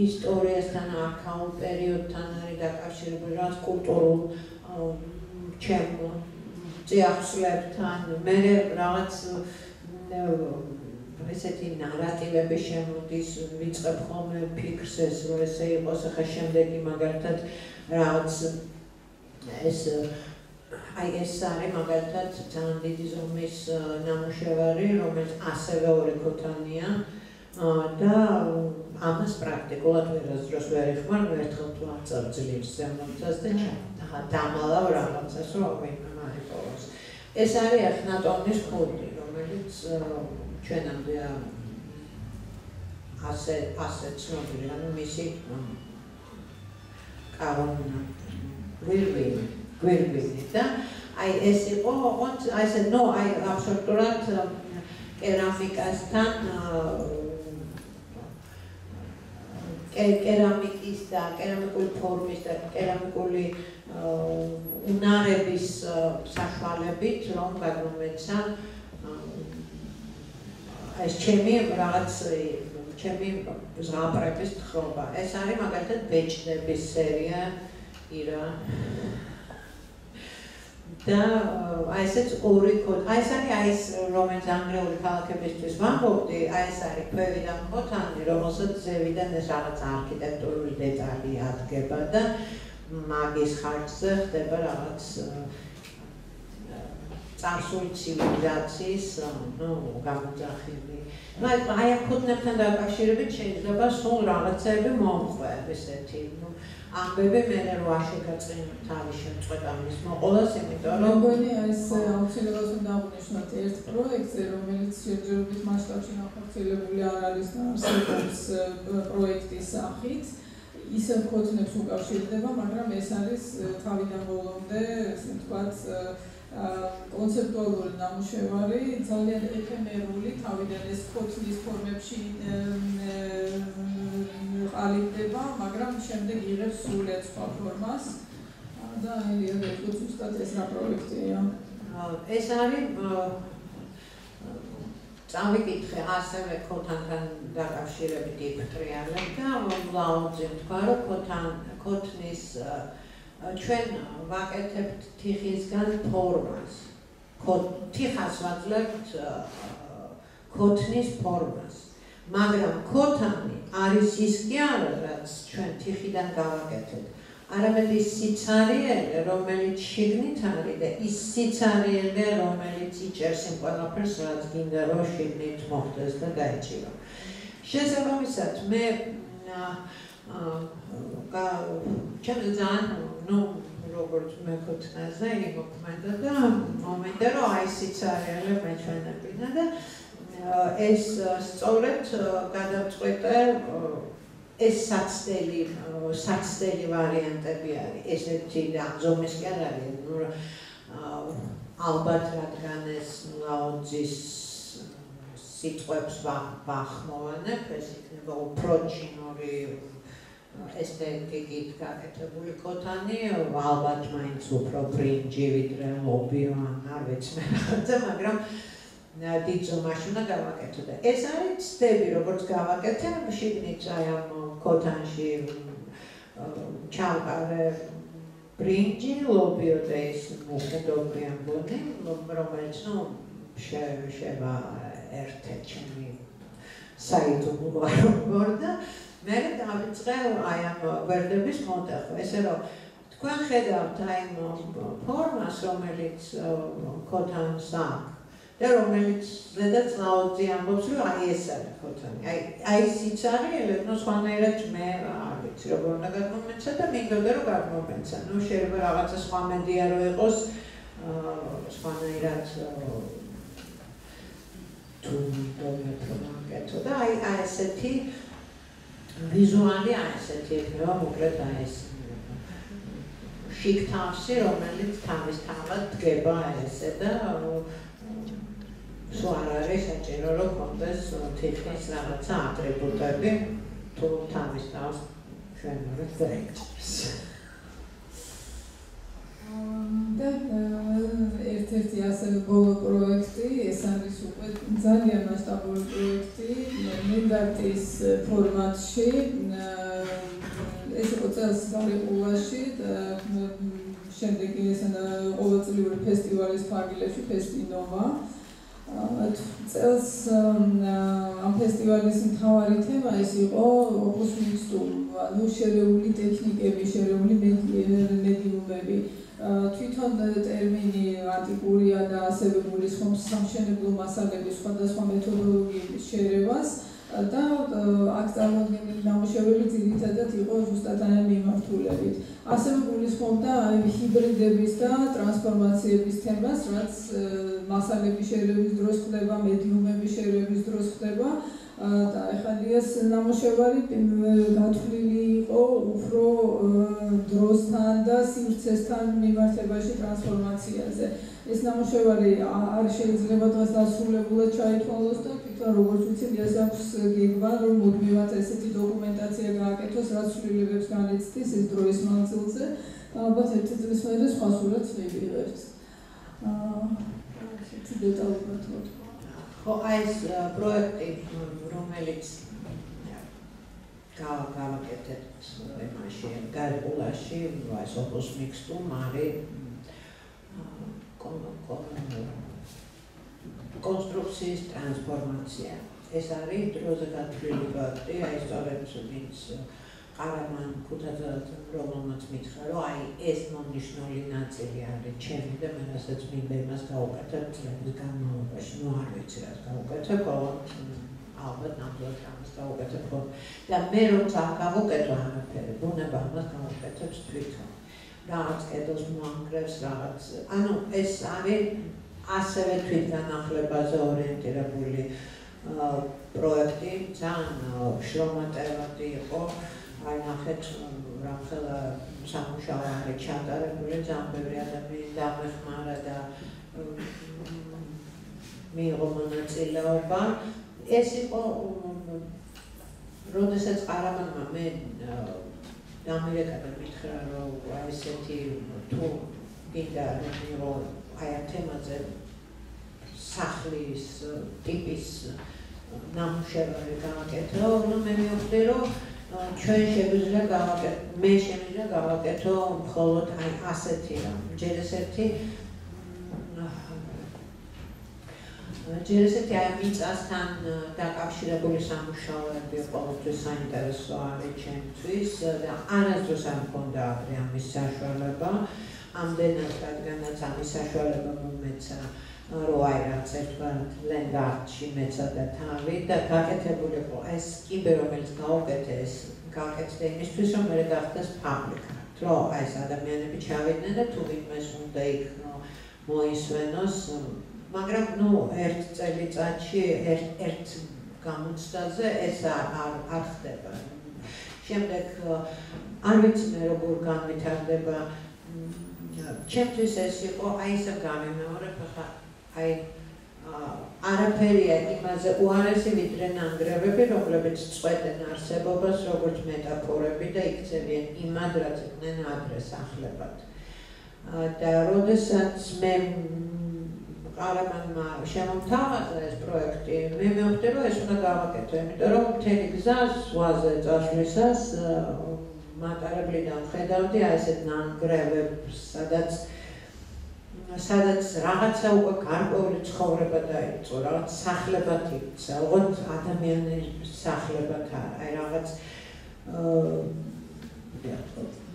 ისტორიასთან, არქაულ პერიოდთან არის დაკავშირებული, რაღაც კულტურულ ჩემ წიაღსვლებთან, მე რაღაც ესეთი ნარატივები შემოდის, ვიწყებ ხოლმე ფიქრს ეს, რომ ესე იყოს, ახლა შემდეგი მაგალითად რაღაც ეს არის მაგალითად ძალიან დიდი ზომის ნამუშევარი, რომელიც ასევე ორი ქოთანია და ამას პრაქტიკულად ვერასდროს ვერ ეხმარ, ერთხელ თუ აღწევ ძლივს ზემოთას და დამალავ რაღაცას, რომ ვინმე მარიპოვოს. ეს არის ეხნატონის ხუთი, რომელიც ჩვენამდე ასე ცნობილი, ანუ მისი კარონა გვირგვინი და აი ეს იყო ოღონდ ასე აი აბსოლუტურად კერამიკასთან კერამიკის და კერამიკული ფორმის და კერამიკული უნარების საშუალებით რომ გადმომეცა ეს ჩემი ზღაპრების თხრობა. ეს არის მაგალითად ბეჭდების სერია ირა და ესეც ორი ქოთანი. ეს არის რომელიც ანგლიური ქალაქებისთვის ვამბობდი, ეს არის ქვევიდან ქოთანი, რომელსაც ზევიდან ეს რაღაც არქიტექტურული დეტალი ადგება და მაგის ხარჯზე ხდება რაღაც წარსული ცივილიზაციის გამოძახილი. აი ამ ქოთნებთან დაკავშირებით შეიძლება სულ რაღაცები მომყვე ესეთი ამბები მე რო აღშეგაწინ თავის შემწყვეტამის მოყოლას, იმიტომ რომ მეგონი ეს აუცილებლად უნდა აღნიშნოთ ერთ პროექტზე, რომელიც შეჯერობით მასშტაბში ნახორციელებული არ არის არსებობს პროექტის სახით. ისევ ქოთნებს უკავშირდება, მაგრამ ეს არის თავიდან ბოლომდე, ესე ვთქვათ, კონცეპტუალური ნამუშევარი, ძალიან ეფემერული, თავიდან ეს ქოთნის ფორმებში ყალიბდება, მაგრამ შემდეგ იღებს სრულიად სხვა ფორმას და აი ზუსტად ეს რა პროექტია. ეს არის წავიკითხე ასევე ქოთანთან დაკავშირებით იფტრიალებ და ვლაუძე თქვა, რომ ქოთნის ჩვენ ვაკეთებთ თიხისგან ფორმას. თიხას ვაძლევთ ქოთნის ფორმას. მაგრამ ქოთანი არის ის კი არა, რაც ჩვენ თიხიდან გავაკეთებთ. არამედ ის სიცარიელე, რომელიც შიგნით არის და ის სიცარიელე, რომელიც იჭერს იმ ყველაფერს, რაც გინდა რომ შიგნით მოხდეს და გაიჭირო. შესაბამისად, მე ჩემს ძალიან, როგორც მეკუთვნაზე იმოქმედა და მომენტა, რომ აი სიცარიელე მეჩვენებინა და ეს სწორედ გადავწყვიტე ეს საცდელი ვარიანტები არის. ესეთი ამზომის კი არ არის. ალბათ რადგან ეს ლაოძის სიტყვებს ვახმოვანებ, ეს იქნება უფრო ჩინური ესთეტიკით გაკეთებული ქოთანი, ალბათ მაინც უფრო ბრინჯი ვიდრე ლობიო ან არ ვიცი მე რაღაცა, მაგრამ დიდ ზომაში უნდა გავაკეთო და ეს არის ცდები, როგორც გავაკეთე, შიგნით აი ამ ქოთანში ჩავყარე ბრინჯი, ლობიო და ეს მუხედობრი ამბონი, რომელიც შევა ერთ ჩემი საიდუმლო არ და მე დავიწყე აი ამ გვერდების მოტეხვა, ესე რომ თქვენ ხედავთ აი ამ ფორმას, რომელიც ქოთანს აქვს და რომელიც ზედაც ლაოძი ამბობს, რომ აი ეს არის ქოთანი. აი სიცარიელე, სხვანაირად მე არ ვიცი, როგორ უნდა გადმომეცა და მინდოდა რომ გადმომეცა. შეიძლება რაღაცა სხვა მედია რო იყოს, სხვანაირად თუ მოვაკეთო და აი ესეთი ვიზუალი აი ესეთი იქნება, მოკლედ აი ეს შიგ თავში, რომელიც თავის თავად დგება ესე და სულ არ არის საჭირო რომ კონდეს თითქმის რაღაცა ატრიბუტები თუ თავის თავს შენერეთ დაიჭერს. და ერთ-ერთი ასევე ბოლო პროექტი, ეს არის უკვე ძალიან მასშტაბური პროექტი, მენდარტის ფორმატში, ეს იყო წელს გარიყულაში და შემდეგი ეს ყოველწლიური ფესტივალის ფარგლებში ფესტინოვა. წელს ამ ფესტივალის მთავარი თემა ეს იყო ოპუს მიქსტუმ, ანუ შერეული ტექნიკები, შერეული მედიუმები. თვითონ ტერმინი ანტიკურია და ასევე გულისხმობს სამშენებლო მასალების სხვადასხვა მეთოდოლოგიების შერევას და აქ წარმოდგენილი ნამუშევრები ძირითადად იყო ზუსტად ამ მიმართულებით. ასევე გულისხმობდა ჰიბრიდების და ტრანსფორმაციების თემას, რაც მასალების შერევის დროს ხდება, მედიუმების შერევის დროს ხდება და ახალი ეს ნამუშევარი გათვლილი იყო უფრო დროსთან და სივრცესთან მიმართებაში ტრანსფორმაციაზე. ეს ნამუშევარი არ შეიძლება დღეს დასრულებულად ჩაითვალოს და თვითონ როგორც ვიცით, ეს აქვს გეგმა, რომ მუდმივად ესეთი დოკუმენტაცია გააკეთოს, რაც ცვლილებებს განიცდის ეს დროის მანძილზე და ალბათ ერთი წლის მერე სხვა სურათს მივიღებთ. ესეთი დეტალურად ვთქვა. ხო, აი ეს პროექტი, რომელიც გავაკეთეთ იმაში, გარიყულაში, ეს ოპუს მიქსტუმ არის კონსტრუქციის ტრანსფორმაცია. ეს არის დროზე გათვლილი პროექტი, აი სწორედ ვინც ყარამან ქუთაძე რომელმაც მითხრა, რომ აი ეს მონიშნული ნაწილი არის ჩემი და მე რასაც მინდა იმას გავუკეთებ წლების განმავლობაში. არ ვიცი რას გავუკეთებ, ალბათ ნამდვილად ამას გავუკეთებ და მე როცა გავუკეთო არაფერი, ბუნება ამას გავუკეთებს თვითონ. რაღაც კედელს მოანგრევს, რაღაც. ანუ ეს არის ასევე თვითგანახლებაზე ორიენტირებული პროექტი, ძალიან შრომატევადი იყო. აი ნახეთ, რამხელა სამუშაო არის ჩატარებული, ძალიან ბევრი ადამიანი დამეხმარა და მიიღო მონაწილეობა. ეს იყო, როდესაც ყარამანმა მე დამირეკა და მითხრა, რომ ესეთი თუ გინდა რომ მიიღო აი ამ თემაზე სახლის ტიპის ნამუშევარი გავაკეთო, მე მივხვდი, რომ ჩვენ შეგვიძლია გავაკეთო, მე შემიძლია გავაკეთო მხოლოდ აი ასეთი რამ. ჯერ ეს ერთი ჯერ ესეთი აი მიწასთან დაკავშირებული სამუშაოები ყოველთვის საინტერესო არის ჩემთვის და არასდროს არ მქონდა ადრე ამის საშუალება. ამდენად რადგანაც ამის საშუალება მომეცა რო აი რაც ერთგვარად ლენდარტში მეცადა თავი და გაკეთებული იყო ეს კიბე რომელიც გავაკეთდა იმისთვის რომ მე გახდეს ფაბრიკა. რომ აი ეს ადამიანები ჩავიდნენ და თუ ვინმეს უნდა იქ მოისვენოს მაგრამ ერთ წელიწადში ერთ გამოცდაზე ეს არ ხდება. შემდეგ არ ვიცი მე როგორ განვითარდება ჩემთვის ეს იყო აი ესე გამემეორებ ხა აი არაფერია იმაზე უარესი ვიდრე ნანგრევები რომლებიც წვედნენ არსებობას როგორც მეტაფორები და იქცევიან იმად რაც იყვნენ ადრე სახლებად. და როდესაც მე ყარამანმა შემომთავაზა ეს პროექტი მე მივხვდი რომ ეს უნდა გავაკეთო იმიტომ რომ მთელი გზა ზღვაზე წასვლისას მატარებლიდან ხედავდი აი ესეთ ნანგრევებს სადაც რაღაცა უკვე გარკვეული ცხოვრება დაიწყო, რაღაც სახლებად იქცა, ოღონდ ადამიანების სახლებად აი რაღაც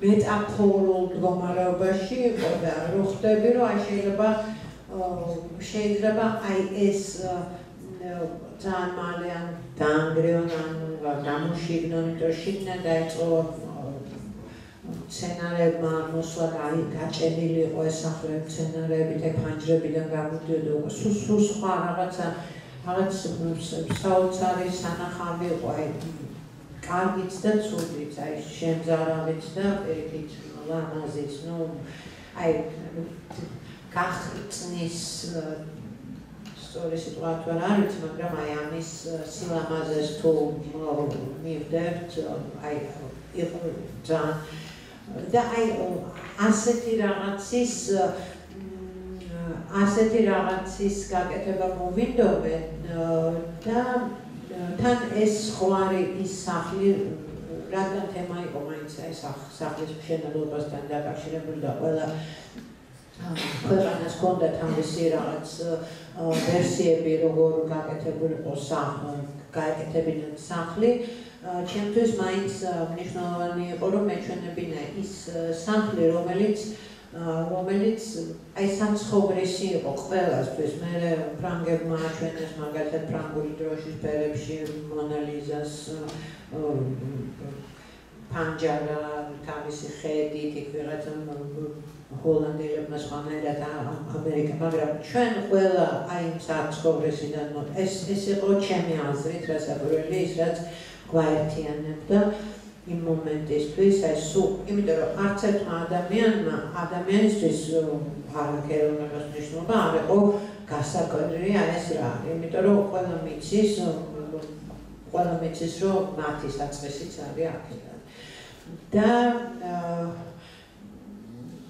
მეტაფორულ მდგომარეობაში იყო და რო ხვდები რომ აი შეიძლება აი ეს ძალიან მალე ან დაანგრევონ ან დამუშიგდონ, იმიტომ რომ შიგნით დაიწყო სცენარებმა მოსვლა გაჭედილი იყო ეს სახლები სცენარებით, ფანჯრებიდან გამოდიოდა სულ სხვა რაღაც საოცარი სანახავი იყო აი კარგიც და ცუდიც, აი შემზარავიც და პირიქით ლამაზიც, აი გახწნის სწორი სიტუაცია არ არის, მაგრამ აი ამის სილამაზეს თუ მივდებთ, აი იყო ძალიან და აი ასეთი რაღაცის გაკეთება მოვიდოვე და თან ეს ხوارი ის სახლი რადგან თემა იყო მაინც აი სახლის მშენებლობასთან დაკავშირებული და ყველა ქვეყანას ჰქონდა თავისი რაღაც ვერსიები როგორ გაკეთებული იყო გააკეთებინათ სახლი ჩემთვის მაინც მნიშვნელოვანი იყო რომ მეჩვენებინა ის სახლი რომელიც აი სამცხოვრისი იყო ყველასთვის მე ფრანგებმა აჩვენეს მაგალითად ფრანგული დროშის ფერებში მონალიზას პანჯარა თავისი ხედით იქ ვიღაცა ჰოლანდელებმა სხვანაირად ამერიკა მაგრამ ჩვენ ყველა აი სამცხოვრისიდან ეს იყო ჩემი აზრით რასაკვირველი ის რაც გვაერთიანებდა იმ მომენტისთვის აი სულ იმიტომ რომ არც ერთმა ადამიანისთვის არაქეროვნებას მნიშვნელობა არ იყო გასაკვირი ეს რა იმიტომ რომ ყველა მიცის რომ მათი საწყისიც არის აქედან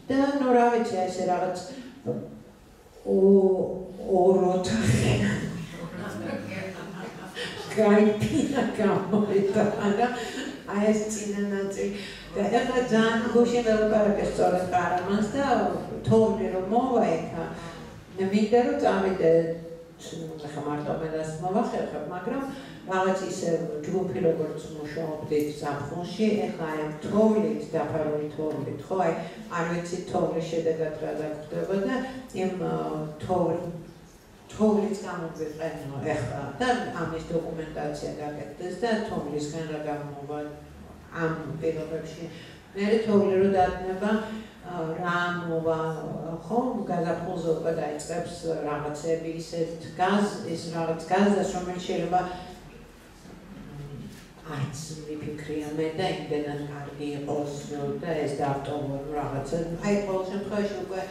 და ნუ რა ვიცი ესე რაღაც ოროთახი გაიფინა გამოვიდა აი ეს წინა ნაწილი და ეხლა ძალიან გუშინ ველაპარაკე სწორედ ყარამანს და თოვლი რომ მოვა ეხა მინდა რომ წავიდე ხა მარტო მედას მოვახერხებ მაგრამ რაღაც ისე ჯგუფი როგორც მუშაობდით ზაფხულში ეხლა აი თოვლით დაფარული თოვლით ხო აი არ ვიცი თოვლის შედეგად რა დაგხვდება და იმ თოვლის გამოგვიყენო ეხლა და ამის დოკუმენტაცია გაკეთდეს და თოვლისგან რა გამოვა ამ პირობებში მე თოვლი რო დადგება რა მოვა ხო გაზაფხულზე უკვე დაიწყებს რაღაცები ისეთ ის რაღაც გაზას რომელიც შეიძლება არც მიფიქრია მე და იმდენად კარგი იყოს და ეს დავტოვო რაღაცა აი ყოველ შემთხვევაში უკვე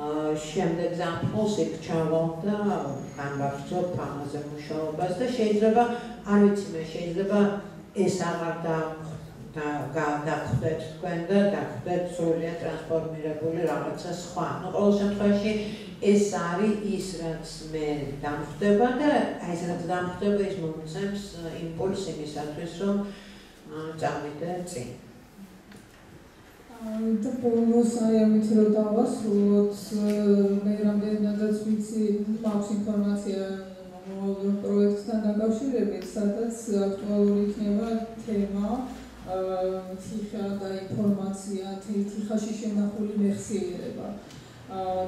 შემდეგ ზაფხულს იქ ჩავალ და განვაგრძობ ამაზე მუშაობას და შეიძლება არ ვიცი მე შეიძლება ეს აღარ დაგვხვდეთ თქვენ და დაგვხვდეთ სრულიად ტრანსფორმირებული რაღაცა სხვა. ყოველ შემთხვევაში ეს არის ის რაც მე დამხვდება და აი ეს რაც დამხვდება ის მომცემს იმპულს იმისათვის რომ წავიდე წინ. და ბოლოს აი ამით რომ დავასრულოთ, მე რამდენადაც ვიცი, მაქვს ინფორმაცია პროექტთან დაკავშირებით, სადაც აქტუალური იქნება თემა თიხა და ინფორმაცია, თიხაში შენახული მეხსიერება.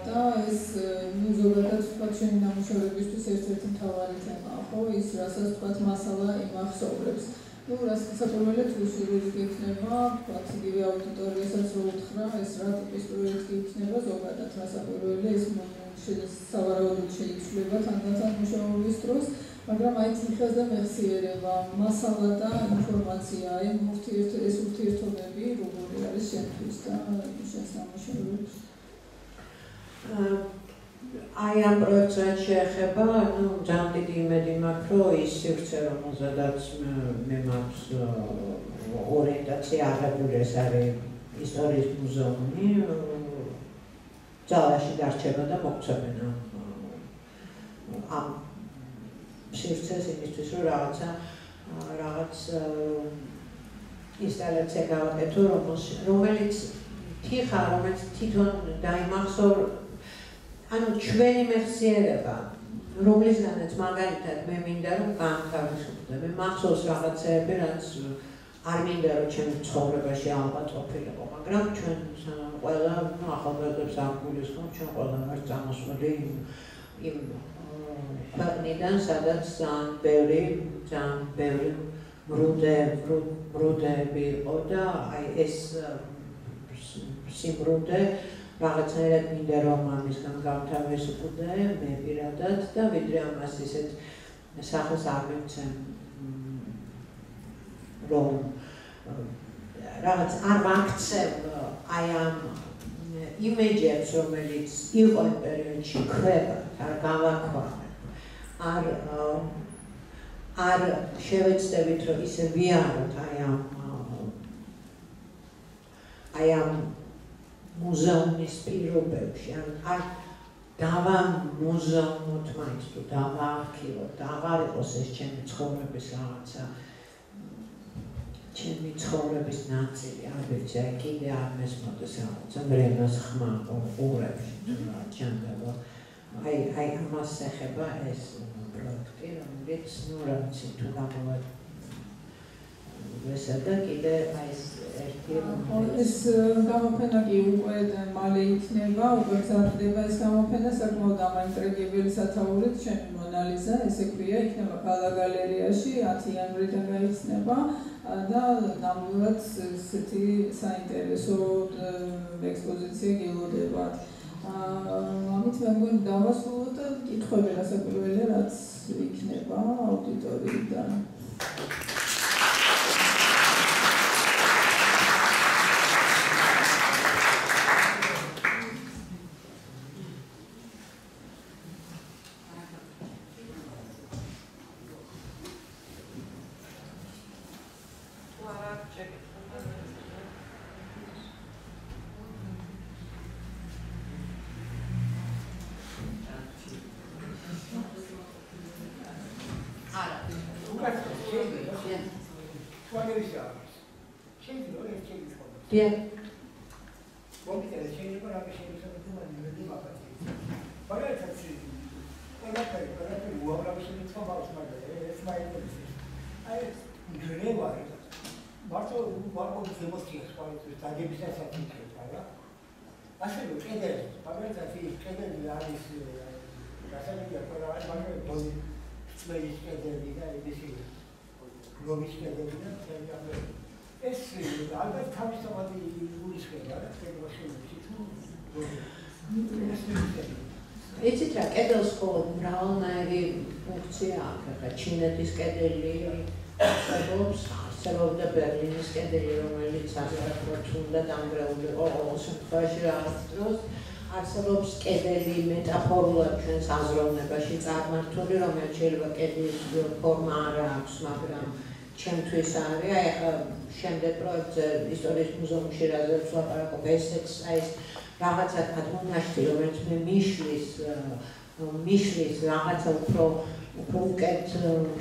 და ეს ზოგადად ვთქვათ ჩემი ნამუშევრებისთვის ერთ-ერთი მთავარი თემაა, ხო, ის რასაც ვთქვათ მასალა იმახსოვრებს. რასაც საყურებლად უსურველი იქნება, ვთქვათ იგივე აუდიტორიასაც რო უთხრა, ეს რა ტიპის პროექტი იქნება ზოგადად რასაყურებელი, ეს სავარაუდოდ შეიცვლება თანდათან მუშაობის დროს, მაგრამ აი თიხას და მეხსიერება, მასალა და ინფორმაცია, აი ეს ურთიერთობები როგორი არის შენთვის და შენს ნამუშევრებში? აი ამ პროექტს რაც შეეხება, ძალიან დიდი იმედი მაქვს, რომ ის სივრცე, რომელზედაც მე მაქვს ორიენტაცია აღებული, ეს არის ისტორიის მუზეუმი, ძალაში დარჩება და მოგცემენ ამ სივრცეს იმისთვის, რომ რაღაც ინსტალაცია გავაკეთო, რომელიც თიხა, რომელიც თვითონ დაიმახსოვრ ანუ ჩვენი მეხსიერება, რომლისგანაც მაგალითად მე მინდა რომ განთავისუფლდე, მე მახსოვს რაღაცეები, რაც არ მინდა რომ ჩემი ცხოვრებაში ალბათ ყოფილიყო, მაგრამ ჩვენ ყველა ახალგაზრდებს არ გულისხმობ, ჩვენ ყველა ვართ წამოსული იმ ქვეყნიდან, სადაც ძალიან ბევრი მრუდეები იყო და აი ეს სიმრუდე რაღაცნაირად მინდა რომ ამისგან გავთავისუფლდე მე პირადად და ვიდრე ამას ისეთ სახეს არ მივცემ რომ რაღაც არ ვაქცევ აი ამ იმეჯებს რომელიც იყო იმ პერიოდში ქვევათ არ გავაქვავებ არ შევეცდებით რომ ისე ვიაროთ აი ამ მუზეუმის პირობებში, არ დავამუზეუმოთ მაინც თუ დავაარქივოთ, და აღარ იყოს ეს ჩემი ცხოვრების რაღაცა, ჩემი ცხოვრების ნაწილი, არ ვიცი, აი კიდე არ მესმოდეს რაღაცა მრევლას ხმა ყურებში თუ რა ჩანდება. აი ამას ეხება ეს პროექტი, რომელიც რა ვიცი თუ გამოვა ესა და კიდე აი ეს გამოფენა კი უკვე მალე იქნება, უკვე გზადდება ეს გამოფენა, საკმაოდ დამაინტრიგებელი სათაურით, ჩემი მონალიზა, ესე ქვია, იქნება კალა გალერეაში 10 იანვრიდან გაიხსნება და ნამდვილად ესეთი საინტერესო ექსპოზიცია გელოდებათ. ამით მე მგონი დავასრულოთ და კითხვები რასაკვირველია, რაც იქნება აუდიტორიიდან. იცით რა, კედელს მხოლოდ მრავალნაირი ფუნქცია აქვს, ჩინეთის კედელი არსებობდა ბერლინის კედელი, რომელიც ასაკროთ უნდა დამგრეულიყო ყოველ შემთხვევაში რაღაც დროს, არსებობს კედელი მეტაფორულად ჩვენს აზროვნებაში წარმართული, რომელიც შეიძლება კედლის ფორმა არ აქვს, მაგრამ ჩემთვის არის, აი ახლა შემდეგ პროექტზე ისტორიის მუზეუმში რაზეც ლაპარაკობ, ესეც აი ეს რაღაცა გადმონაშთი, რომელიც მე მიშლის რაღაცა უფრო უფრო უკეთ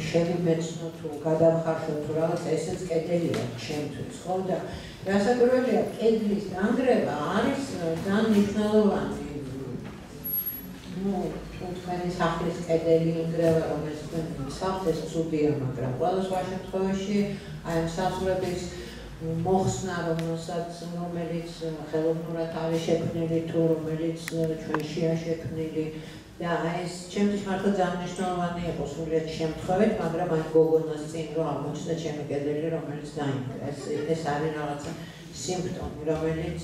შევიმეცნო თუ გადავხარშო თუ რაღაც ესეც კედელია ჩემთვის, ხო და გასაკვირველია კედლის დანგრევა არის ძალიან მნიშვნელოვანი. თქვენი სახლის კედელი ინგრევა, რომელიც თქვენ მსახთ, ეს ცუდია, მაგრამ ყველა სხვა შემთხვევაში აი ამ სასწავლების მოხსნა, რომელიც ხელოვნურად არის შექმნილი თუ რომელიც ჩვენშია შექმნილი და აი ეს ჩემთვის მართლა ძალიან მნიშვნელოვანი იყო სულიად შემთხვევით, მაგრამ აი გოგონას წინ რომ აღმოჩნდა ჩემი კედელი, რომელიც დაინგრა. ეს არის რაღაცა სიმპტომი, რომელიც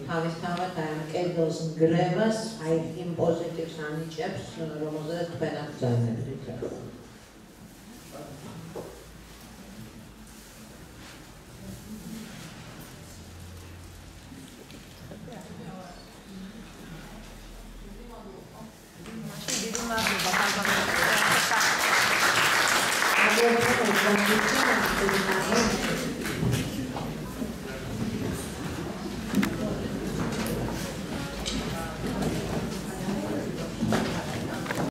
თავისთავად აი ამ კედლის ნგრევას აი იმ პოზიტივს ანიჭებს, რომელზეც თქვენ აღძანებდით. Thank you.